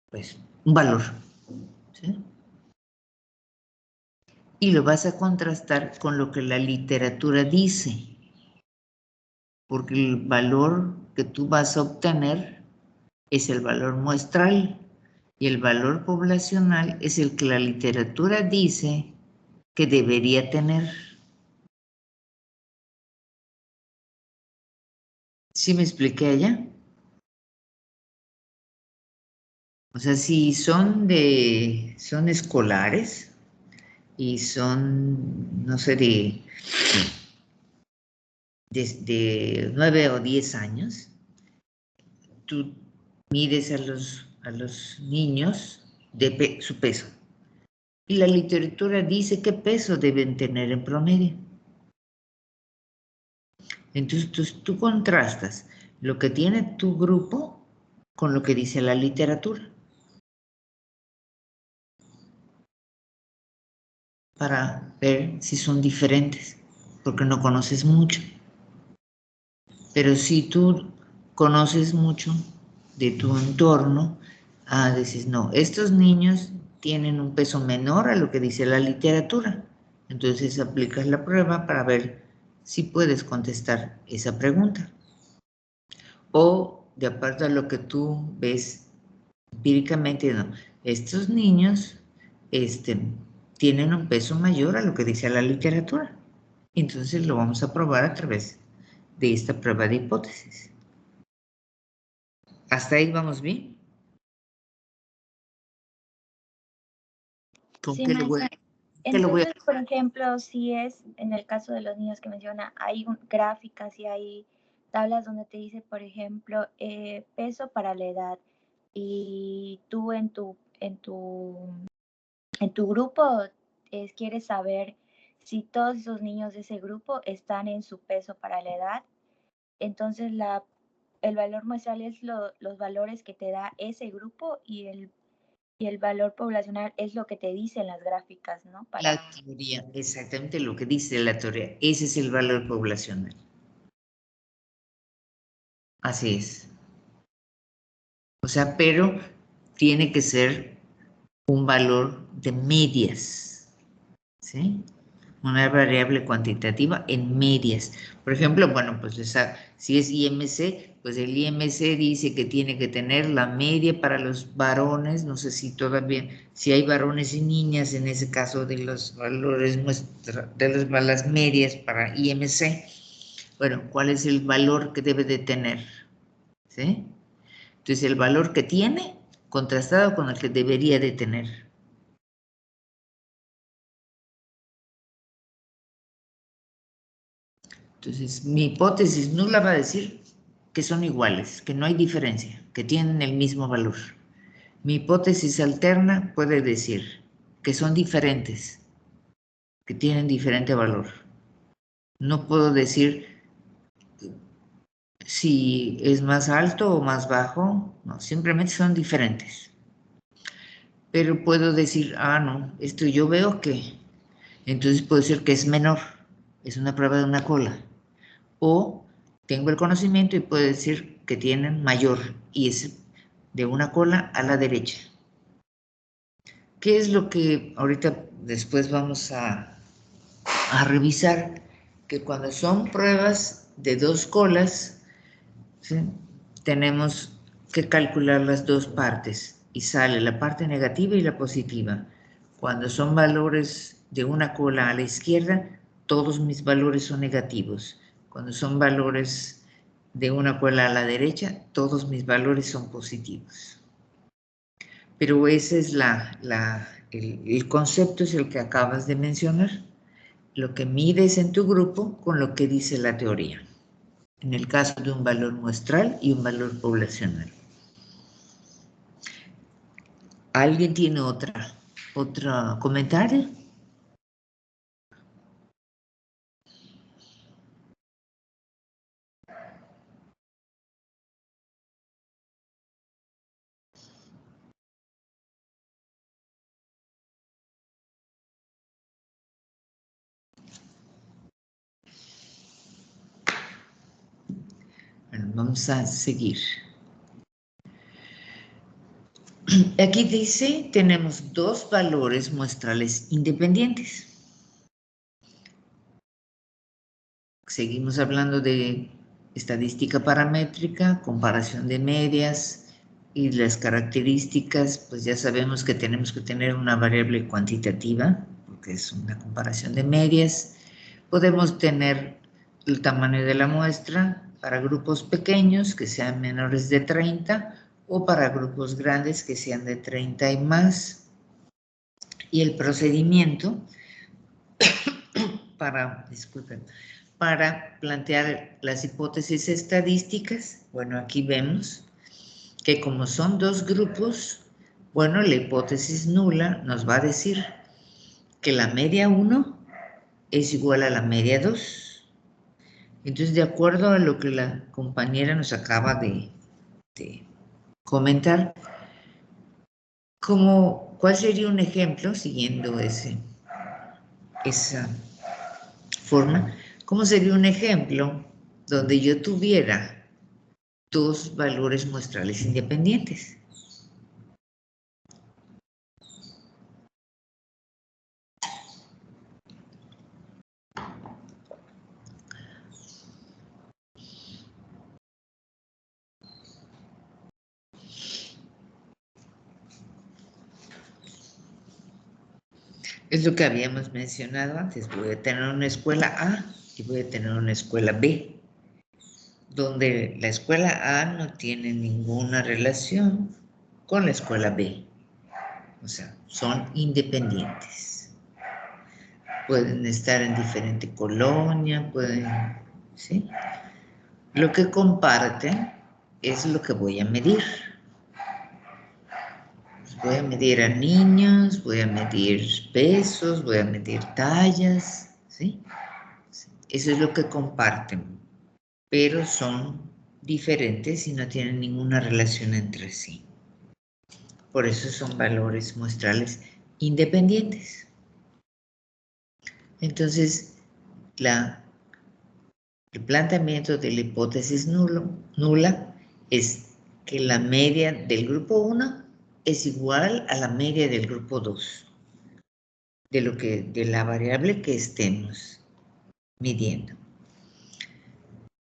pues, un valor. ¿Sí? Y lo vas a contrastar con lo que la literatura dice, porque el valor que tú vas a obtener es el valor muestral y el valor poblacional es el que la literatura dice que debería tener. ¿Sí me expliqué allá? O sea, si son escolares y son, no sé, de 9 o 10 años, tú mides a los niños de su peso. Y la literatura dice qué peso deben tener en promedio. Entonces tú contrastas lo que tiene tu grupo con lo que dice la literatura. Para ver si son diferentes, porque no conoces mucho. Pero si tú conoces mucho de tu entorno, dices, no, estos niños tienen un peso menor a lo que dice la literatura. Entonces aplicas la prueba para ver si puedes contestar esa pregunta. O de acuerdo a lo que tú ves empíricamente, no, estos niños tienen un peso mayor a lo que dice la literatura. Entonces lo vamos a probar a través de esta prueba de hipótesis. ¿Hasta ahí vamos bien? ¿Con Sí, qué le voy? maestra. que lo voy a... Entonces, por ejemplo, si es en el caso de los niños que menciona, hay gráficas y hay tablas donde te dice, por ejemplo, peso para la edad, y tú en tu grupo quieres saber si todos esos niños de ese grupo están en su peso para la edad. Entonces el valor muestral es los valores que te da ese grupo, y el valor poblacional es lo que te dicen las gráficas, ¿no? La teoría, exactamente lo que dice la teoría, ese es el valor poblacional. Así es. O sea, pero tiene que ser un valor de medias, ¿sí? Una variable cuantitativa en medias. Por ejemplo, bueno, pues si es IMC, pues el IMC dice que tiene que tener la media para los varones, no sé si todavía, si hay varones y niñas en ese caso de los valores, de las medias para IMC. Bueno, ¿cuál es el valor que debe de tener? ¿Sí? Entonces, el valor que tiene contrastado con el que debería de tener. Entonces, mi hipótesis nula va a decir que son iguales, que no hay diferencia, que tienen el mismo valor. Mi hipótesis alterna puede decir que son diferentes, que tienen diferente valor. No puedo decir si es más alto o más bajo, no, simplemente son diferentes. Pero puedo decir, no, esto yo veo que, entonces puede ser que es menor, es una prueba de una cola. O tengo el conocimiento y puedo decir que tienen mayor, y es de una cola a la derecha. ¿Qué es lo que ahorita después vamos a revisar? Que cuando son pruebas de dos colas, ¿sí?, tenemos que calcular las dos partes y sale la parte negativa y la positiva. Cuando son valores de una cola a la izquierda, todos mis valores son negativos. Cuando son valores de una cola a la derecha, todos mis valores son positivos. Pero ese es el concepto es el que acabas de mencionar. Lo que mides en tu grupo con lo que dice la teoría. En el caso de un valor muestral y un valor poblacional. ¿Alguien tiene otro comentario? Bueno, vamos a seguir. Aquí dice, tenemos dos valores muestrales independientes. Seguimos hablando de estadística paramétrica, comparación de medias y las características, pues ya sabemos que tenemos que tener una variable cuantitativa, porque es una comparación de medias. Podemos tener el tamaño de la muestra para grupos pequeños que sean menores de 30 o para grupos grandes que sean de 30 y más. Y el procedimiento para plantear las hipótesis estadísticas, bueno, aquí vemos que como son dos grupos, bueno, la hipótesis nula nos va a decir que la media 1 es igual a la media 2. Entonces, de acuerdo a lo que la compañera nos acaba de comentar, ¿cuál sería un ejemplo, siguiendo esa forma? ¿Cómo sería un ejemplo donde yo tuviera dos valores muestrales independientes? Es lo que habíamos mencionado antes. Voy a tener una escuela A y voy a tener una escuela B, donde la escuela A no tiene ninguna relación con la escuela B. O sea, son independientes. pueden estar en diferente colonia, pueden, ¿sí? Lo que comparten es lo que voy a medir. Voy a medir a niños, voy a medir pesos, voy a medir tallas, ¿sí? Eso es lo que comparten, pero son diferentes y no tienen ninguna relación entre sí. Por eso son valores muestrales independientes. Entonces, el planteamiento de la hipótesis nula es que la media del grupo 1 es igual a la media del grupo 2, de la variable que estemos midiendo.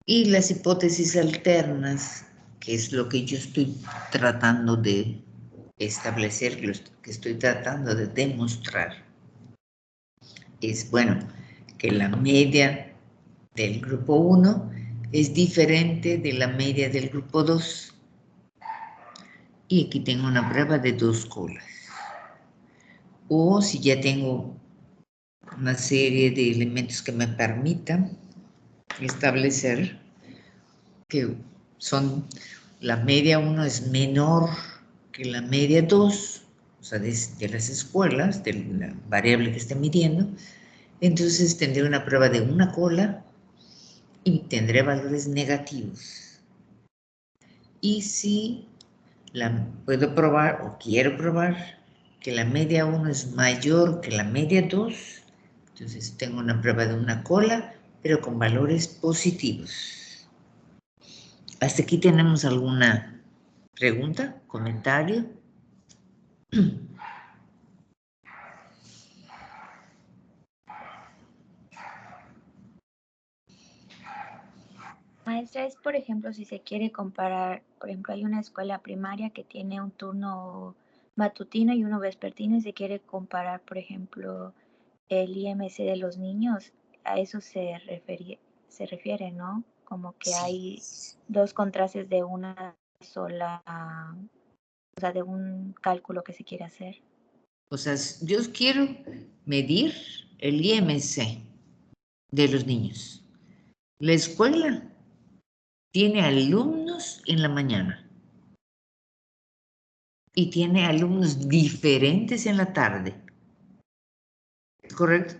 Y las hipótesis alternas, que es lo que yo estoy tratando de establecer, lo que estoy tratando de demostrar, es, bueno, que la media del grupo 1 es diferente de la media del grupo 2. Y aquí tengo una prueba de 2 colas. O si ya tengo una serie de elementos que me permitan establecer que la media 1 es menor que la media 2, o sea, de las escuelas, de la variable que esté midiendo, entonces tendré una prueba de una cola y tendré valores negativos. Y si puedo probar o quiero probar que la media 1 es mayor que la media 2, entonces tengo una prueba de una cola, pero con valores positivos. ¿Hasta aquí tenemos alguna pregunta, comentario? Maestra, es por ejemplo si se quiere comparar, por ejemplo hay una escuela primaria que tiene un turno matutino y uno vespertino y se quiere comparar, por ejemplo, el IMC de los niños, a eso se refiere, ¿no? Como que hay dos contrastes de una sola, o sea, de un cálculo que se quiere hacer. O sea, yo quiero medir el IMC de los niños. La escuela tiene alumnos en la mañana y tiene alumnos diferentes en la tarde. ¿Correcto?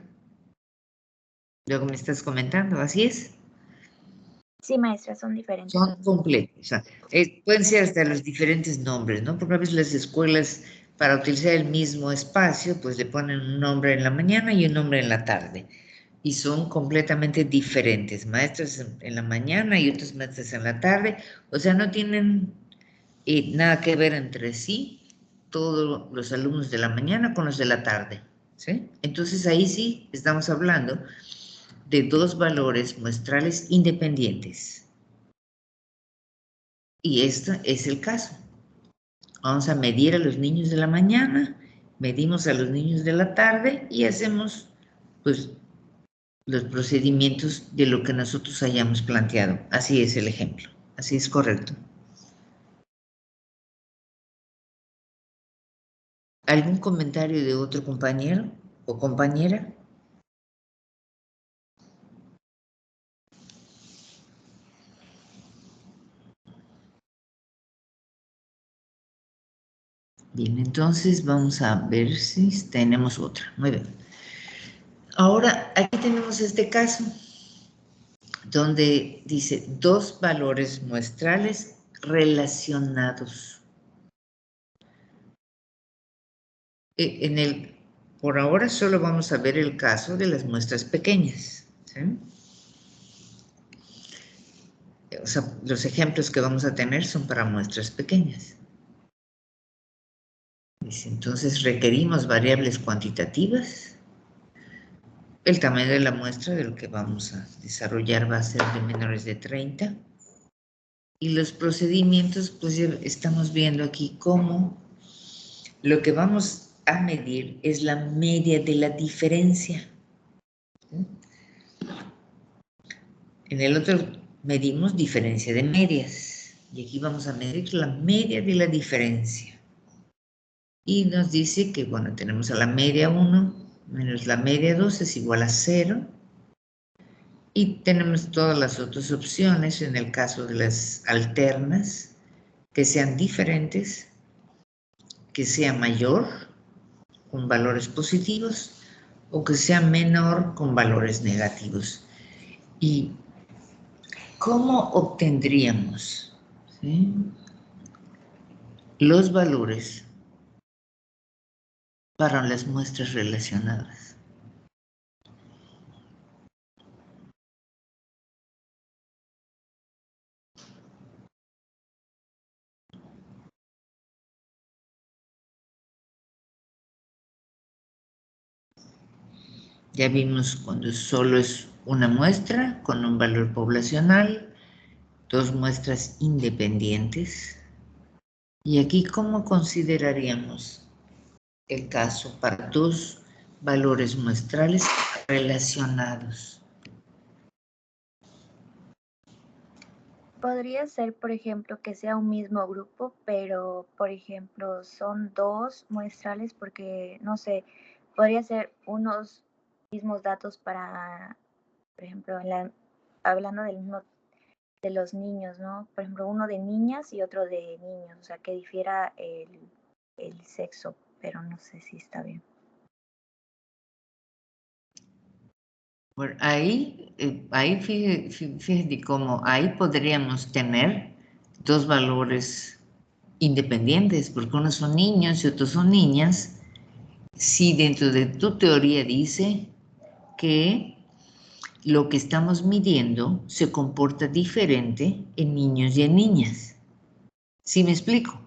Lo que me estás comentando, ¿así es? Sí, maestra, son diferentes. Son completos, o sea, pueden ser hasta los diferentes nombres, ¿no? Porque a veces las escuelas, para utilizar el mismo espacio, pues le ponen un nombre en la mañana y un nombre en la tarde. Y son completamente diferentes, maestros en la mañana y otros maestros en la tarde, o sea, no tienen nada que ver entre sí todos los alumnos de la mañana con los de la tarde, ¿sí? Entonces ahí sí estamos hablando de dos valores muestrales independientes. Y este es el caso. Vamos a medir a los niños de la mañana, medimos a los niños de la tarde y hacemos, pues, los procedimientos de lo que nosotros hayamos planteado. Así es el ejemplo. Así es correcto. ¿Algún comentario de otro compañero o compañera? Bien, entonces vamos a ver si tenemos otra. Muy bien. Ahora, aquí tenemos este caso donde dice dos valores muestrales relacionados. Por ahora solo vamos a ver el caso de las muestras pequeñas, ¿sí? O sea, los ejemplos que vamos a tener son para muestras pequeñas. Entonces requerimos variables cuantitativas. El tamaño de la muestra de lo que vamos a desarrollar va a ser de menores de 30. Y los procedimientos, pues ya estamos viendo aquí cómo lo que vamos a medir es la media de la diferencia. En el otro medimos diferencia de medias. Y aquí vamos a medir la media de la diferencia. Y nos dice que, bueno, tenemos a la media 1 menos la media 2 es igual a 0. Y tenemos todas las otras opciones en el caso de las alternas, que sean diferentes, que sea mayor con valores positivos o que sea menor con valores negativos. ¿Y cómo obtendríamos, ¿sí?, los valores para las muestras relacionadas? Ya vimos cuando solo es una muestra con un valor poblacional, dos muestras independientes. Y aquí, ¿cómo consideraríamos el caso para dos valores muestrales relacionados? Podría ser, por ejemplo, que sea un mismo grupo, pero, por ejemplo, son dos muestrales porque, no sé, podría ser unos mismos datos para, por ejemplo, hablando del mismo de los niños, ¿no? Por ejemplo, uno de niñas y otro de niños, o sea, que difiera el sexo, pero no sé si está bien. Bueno, ahí fíjate cómo ahí podríamos tener dos valores independientes, porque unos son niños y otros son niñas, si dentro de tu teoría dice que lo que estamos midiendo se comporta diferente en niños y en niñas. ¿Sí me explico?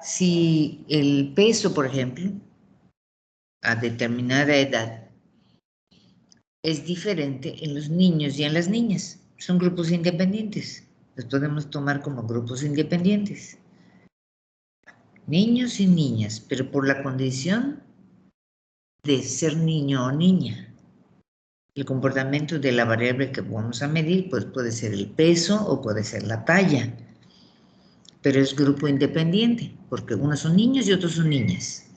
Si el peso, por ejemplo, a determinada edad es diferente en los niños y en las niñas, son grupos independientes. Los podemos tomar como grupos independientes. Niños y niñas, pero por la condición de ser niño o niña. El comportamiento de la variable que vamos a medir, pues puede ser el peso o puede ser la talla, pero es grupo independiente, porque unos son niños y otros son niñas.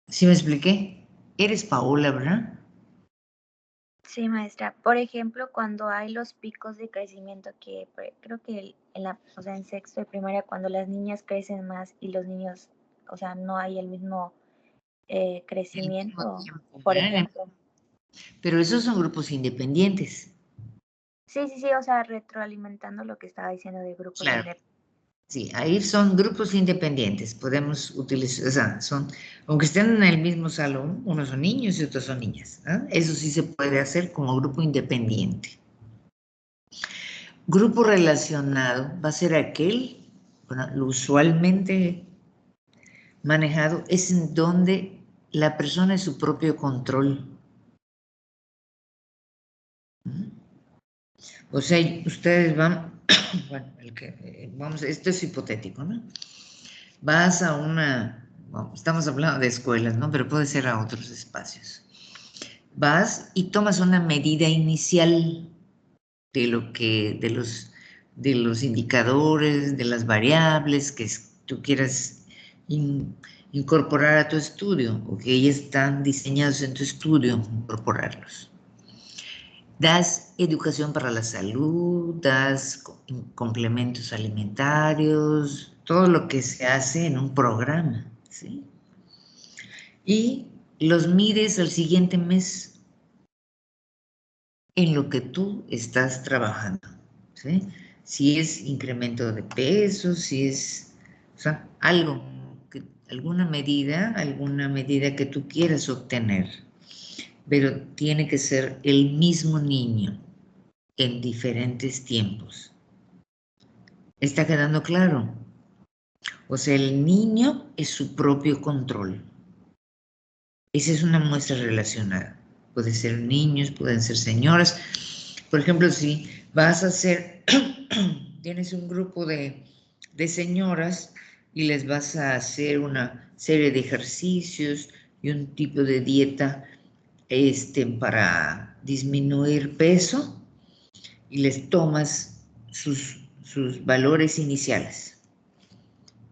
¿Sí me expliqué? Eres Paola, ¿verdad? Sí, maestra. Por ejemplo, cuando hay los picos de crecimiento que creo que o sea, en sexto de primaria, cuando las niñas crecen más y los niños, o sea, no hay el mismo crecimiento, por ejemplo. Pero esos son grupos independientes. Sí, o sea, retroalimentando lo que estaba diciendo de grupos Claro. independientes. Sí, ahí son grupos independientes. Podemos utilizar, o sea, aunque estén en el mismo salón, unos son niños y otros son niñas, ¿eh? Eso sí se puede hacer como grupo independiente. Grupo relacionado va a ser aquel, bueno, lo usualmente manejado es en donde la persona es su propio control. O sea, ustedes van, bueno, esto es hipotético, ¿no? Vas a estamos hablando de escuelas, ¿no? Pero puede ser a otros espacios. Vas y tomas una medida inicial de los indicadores, de las variables que tú quieras incorporar a tu estudio o que ya están diseñados en tu estudio, incorporarlos. Das educación para la salud, das complementos alimentarios, todo lo que se hace en un programa, ¿sí? Y los mides al siguiente mes en lo que tú estás trabajando, ¿sí? Si es incremento de peso, si es, o sea, alguna medida que tú quieras obtener, pero tiene que ser el mismo niño en diferentes tiempos. ¿Está quedando claro? O sea, el niño es su propio control. Esa es una muestra relacionada. Puede ser niños, pueden ser señoras. Por ejemplo, si vas a hacer, tienes un grupo de señoras y les vas a hacer una serie de ejercicios y un tipo de dieta para disminuir peso y les tomas sus valores iniciales.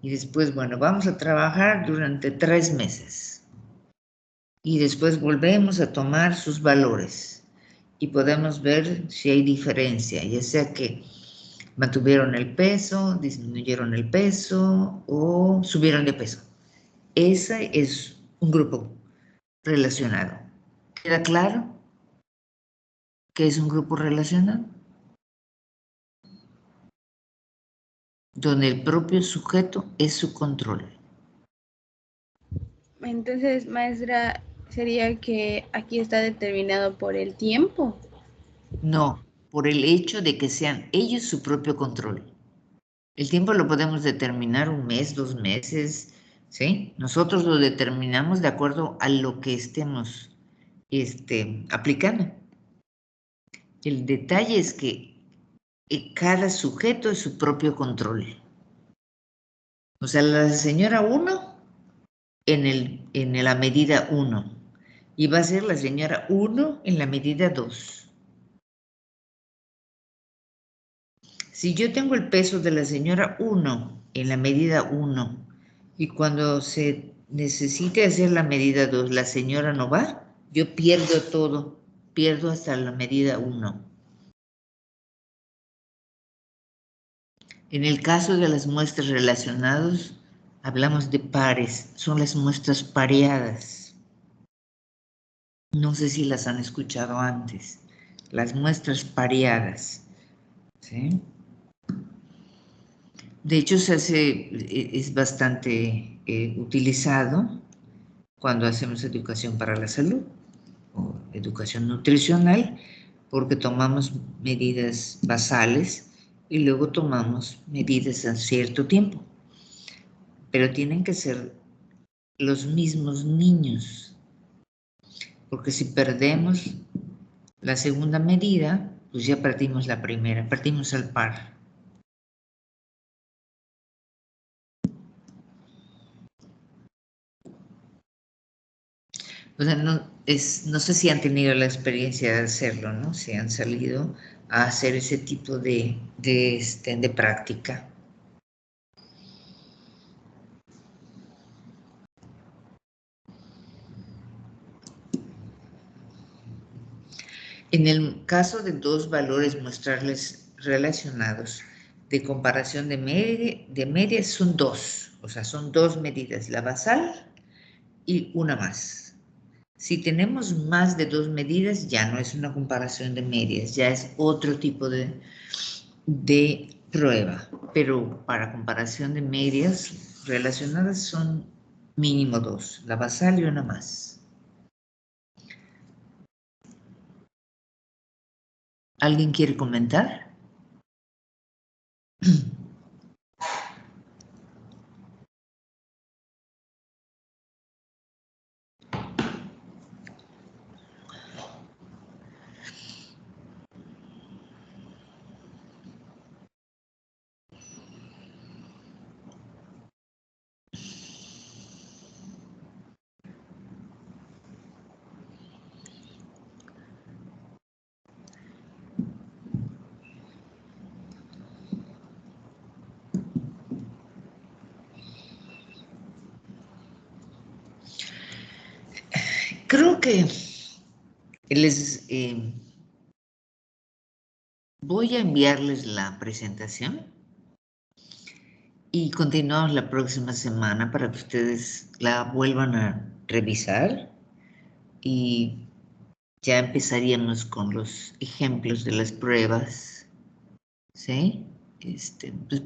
Y después, bueno, vamos a trabajar durante 3 meses. Y después volvemos a tomar sus valores. Y podemos ver si hay diferencia, ya sea que mantuvieron el peso, disminuyeron el peso o subieron de peso. Ese es un grupo relacionado. ¿Queda claro qué es un grupo relacionado? Donde el propio sujeto es su control. Entonces, maestra, sería que aquí está determinado por el tiempo. No, por el hecho de que sean ellos su propio control. El tiempo lo podemos determinar 1 mes, 2 meses, ¿sí? Nosotros lo determinamos de acuerdo a lo que estemos aplicando. El detalle es que cada sujeto es su propio control. O sea, la señora 1 en la medida 1 y va a ser la señora 1 en la medida 2. Si yo tengo el peso de la señora 1 en la medida 1 y cuando se necesite hacer la medida 2 la señora no va, yo pierdo todo, pierdo hasta la medida 1. En el caso de las muestras relacionadas, hablamos de pares, son las muestras pareadas. No sé si las han escuchado antes, las muestras pareadas, ¿sí? De hecho, es bastante utilizado cuando hacemos educación para la salud o educación nutricional, porque tomamos medidas basales y luego tomamos medidas a cierto tiempo. Pero tienen que ser los mismos niños, porque si perdemos la segunda medida, pues ya perdimos la primera, perdimos al par. O sea, no sé si han tenido la experiencia de hacerlo, ¿no? Si han salido a hacer ese tipo de práctica. En el caso de 2 valores muestrales relacionados de comparación de medias son 2, o sea, son 2 medidas, la basal y una más. Si tenemos más de 2 medidas, ya no es una comparación de medias, ya es otro tipo de prueba, pero para comparación de medias relacionadas son mínimo 2, la basal y una más. ¿Alguien quiere comentar? Creo que les voy a enviarles la presentación y continuamos la próxima semana para que ustedes la vuelvan a revisar y ya empezaríamos con los ejemplos de las pruebas, ¿sí? Pues,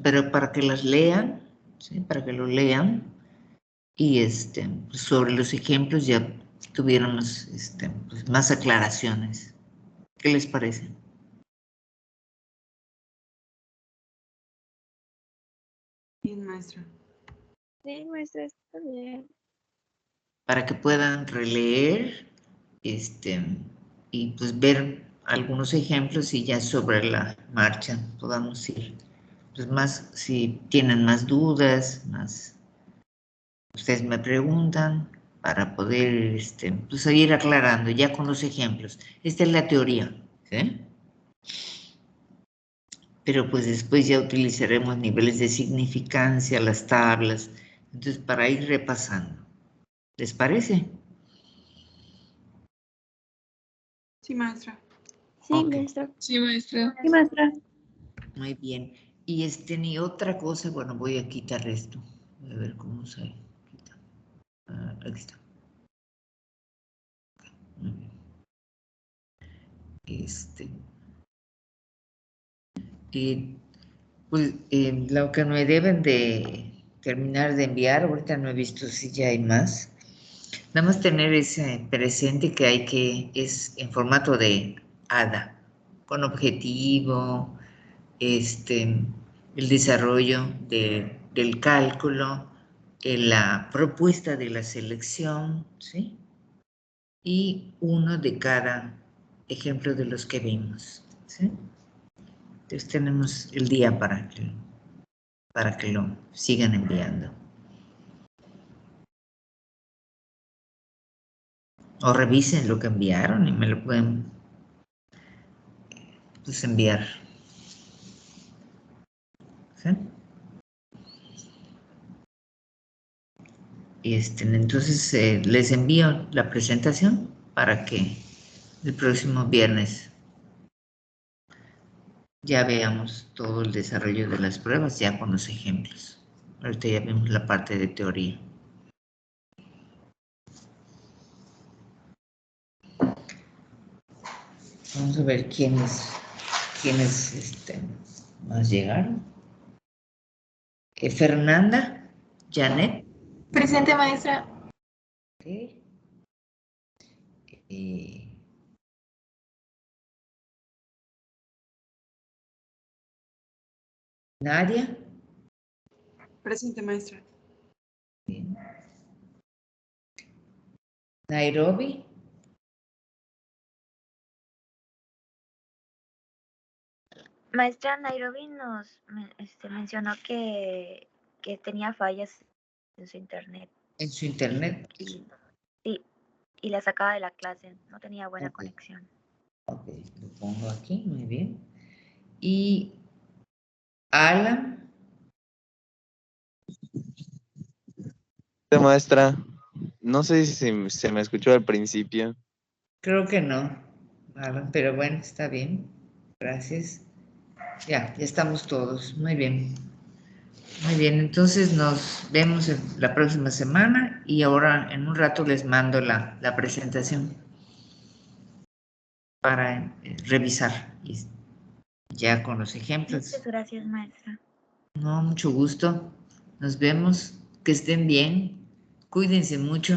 pero para que las lean, ¿sí? Para que lo lean y pues sobre los ejemplos ya tuviéramos pues más aclaraciones. ¿Qué les parece? Bien, maestra. Sí, maestra, está bien. Para que puedan releer y pues ver algunos ejemplos y ya sobre la marcha podamos ir. Pues más, si tienen más dudas, más ustedes me preguntan para poder pues seguir aclarando ya con los ejemplos. Esta es la teoría, ¿sí? pero pues después ya utilizaremos niveles de significancia, las tablas, entonces para ir repasando. ¿Les parece? Sí, maestra. Sí, Ok. maestra. Sí, maestra. Sí, maestra. Muy bien. Y ni otra cosa, bueno, voy a quitar esto. Voy a ver cómo se quita. Aquí está. Muy bien. Pues lo que me deben de terminar de enviar, ahorita no he visto si ya hay más. Nada más tener ese presente que es en formato de ADA, con objetivo, el desarrollo del cálculo, la propuesta de la selección, ¿sí? Y uno de cada ejemplo de los que vimos, ¿sí? Entonces tenemos el día para que lo sigan enviando. O revisen lo que enviaron y me lo pueden pues, enviar. ¿Sí? Entonces les envío la presentación para que el próximo viernes ya veamos todo el desarrollo de las pruebas ya con los ejemplos. Ahorita ya vimos la parte de teoría. Vamos a ver quiénes más llegaron. Fernanda, Janet. Presente, maestra. Okay. Nadia. Presente, maestra. Bien. Nairobi. Maestra Nairobi nos mencionó que tenía fallas en su internet. En su internet. Sí, y la sacaba de la clase, no tenía buena Ok. conexión. Ok, lo pongo aquí, muy bien. Y Alan. Maestra, no sé si se me escuchó al principio. Creo que no, Alan, pero bueno, está bien. Gracias. Ya estamos todos. Muy bien. Muy bien, entonces nos vemos la próxima semana y ahora en un rato les mando la presentación para revisar y ya con los ejemplos. Muchas gracias, maestra. No, mucho gusto. Nos vemos. Que estén bien. Cuídense mucho.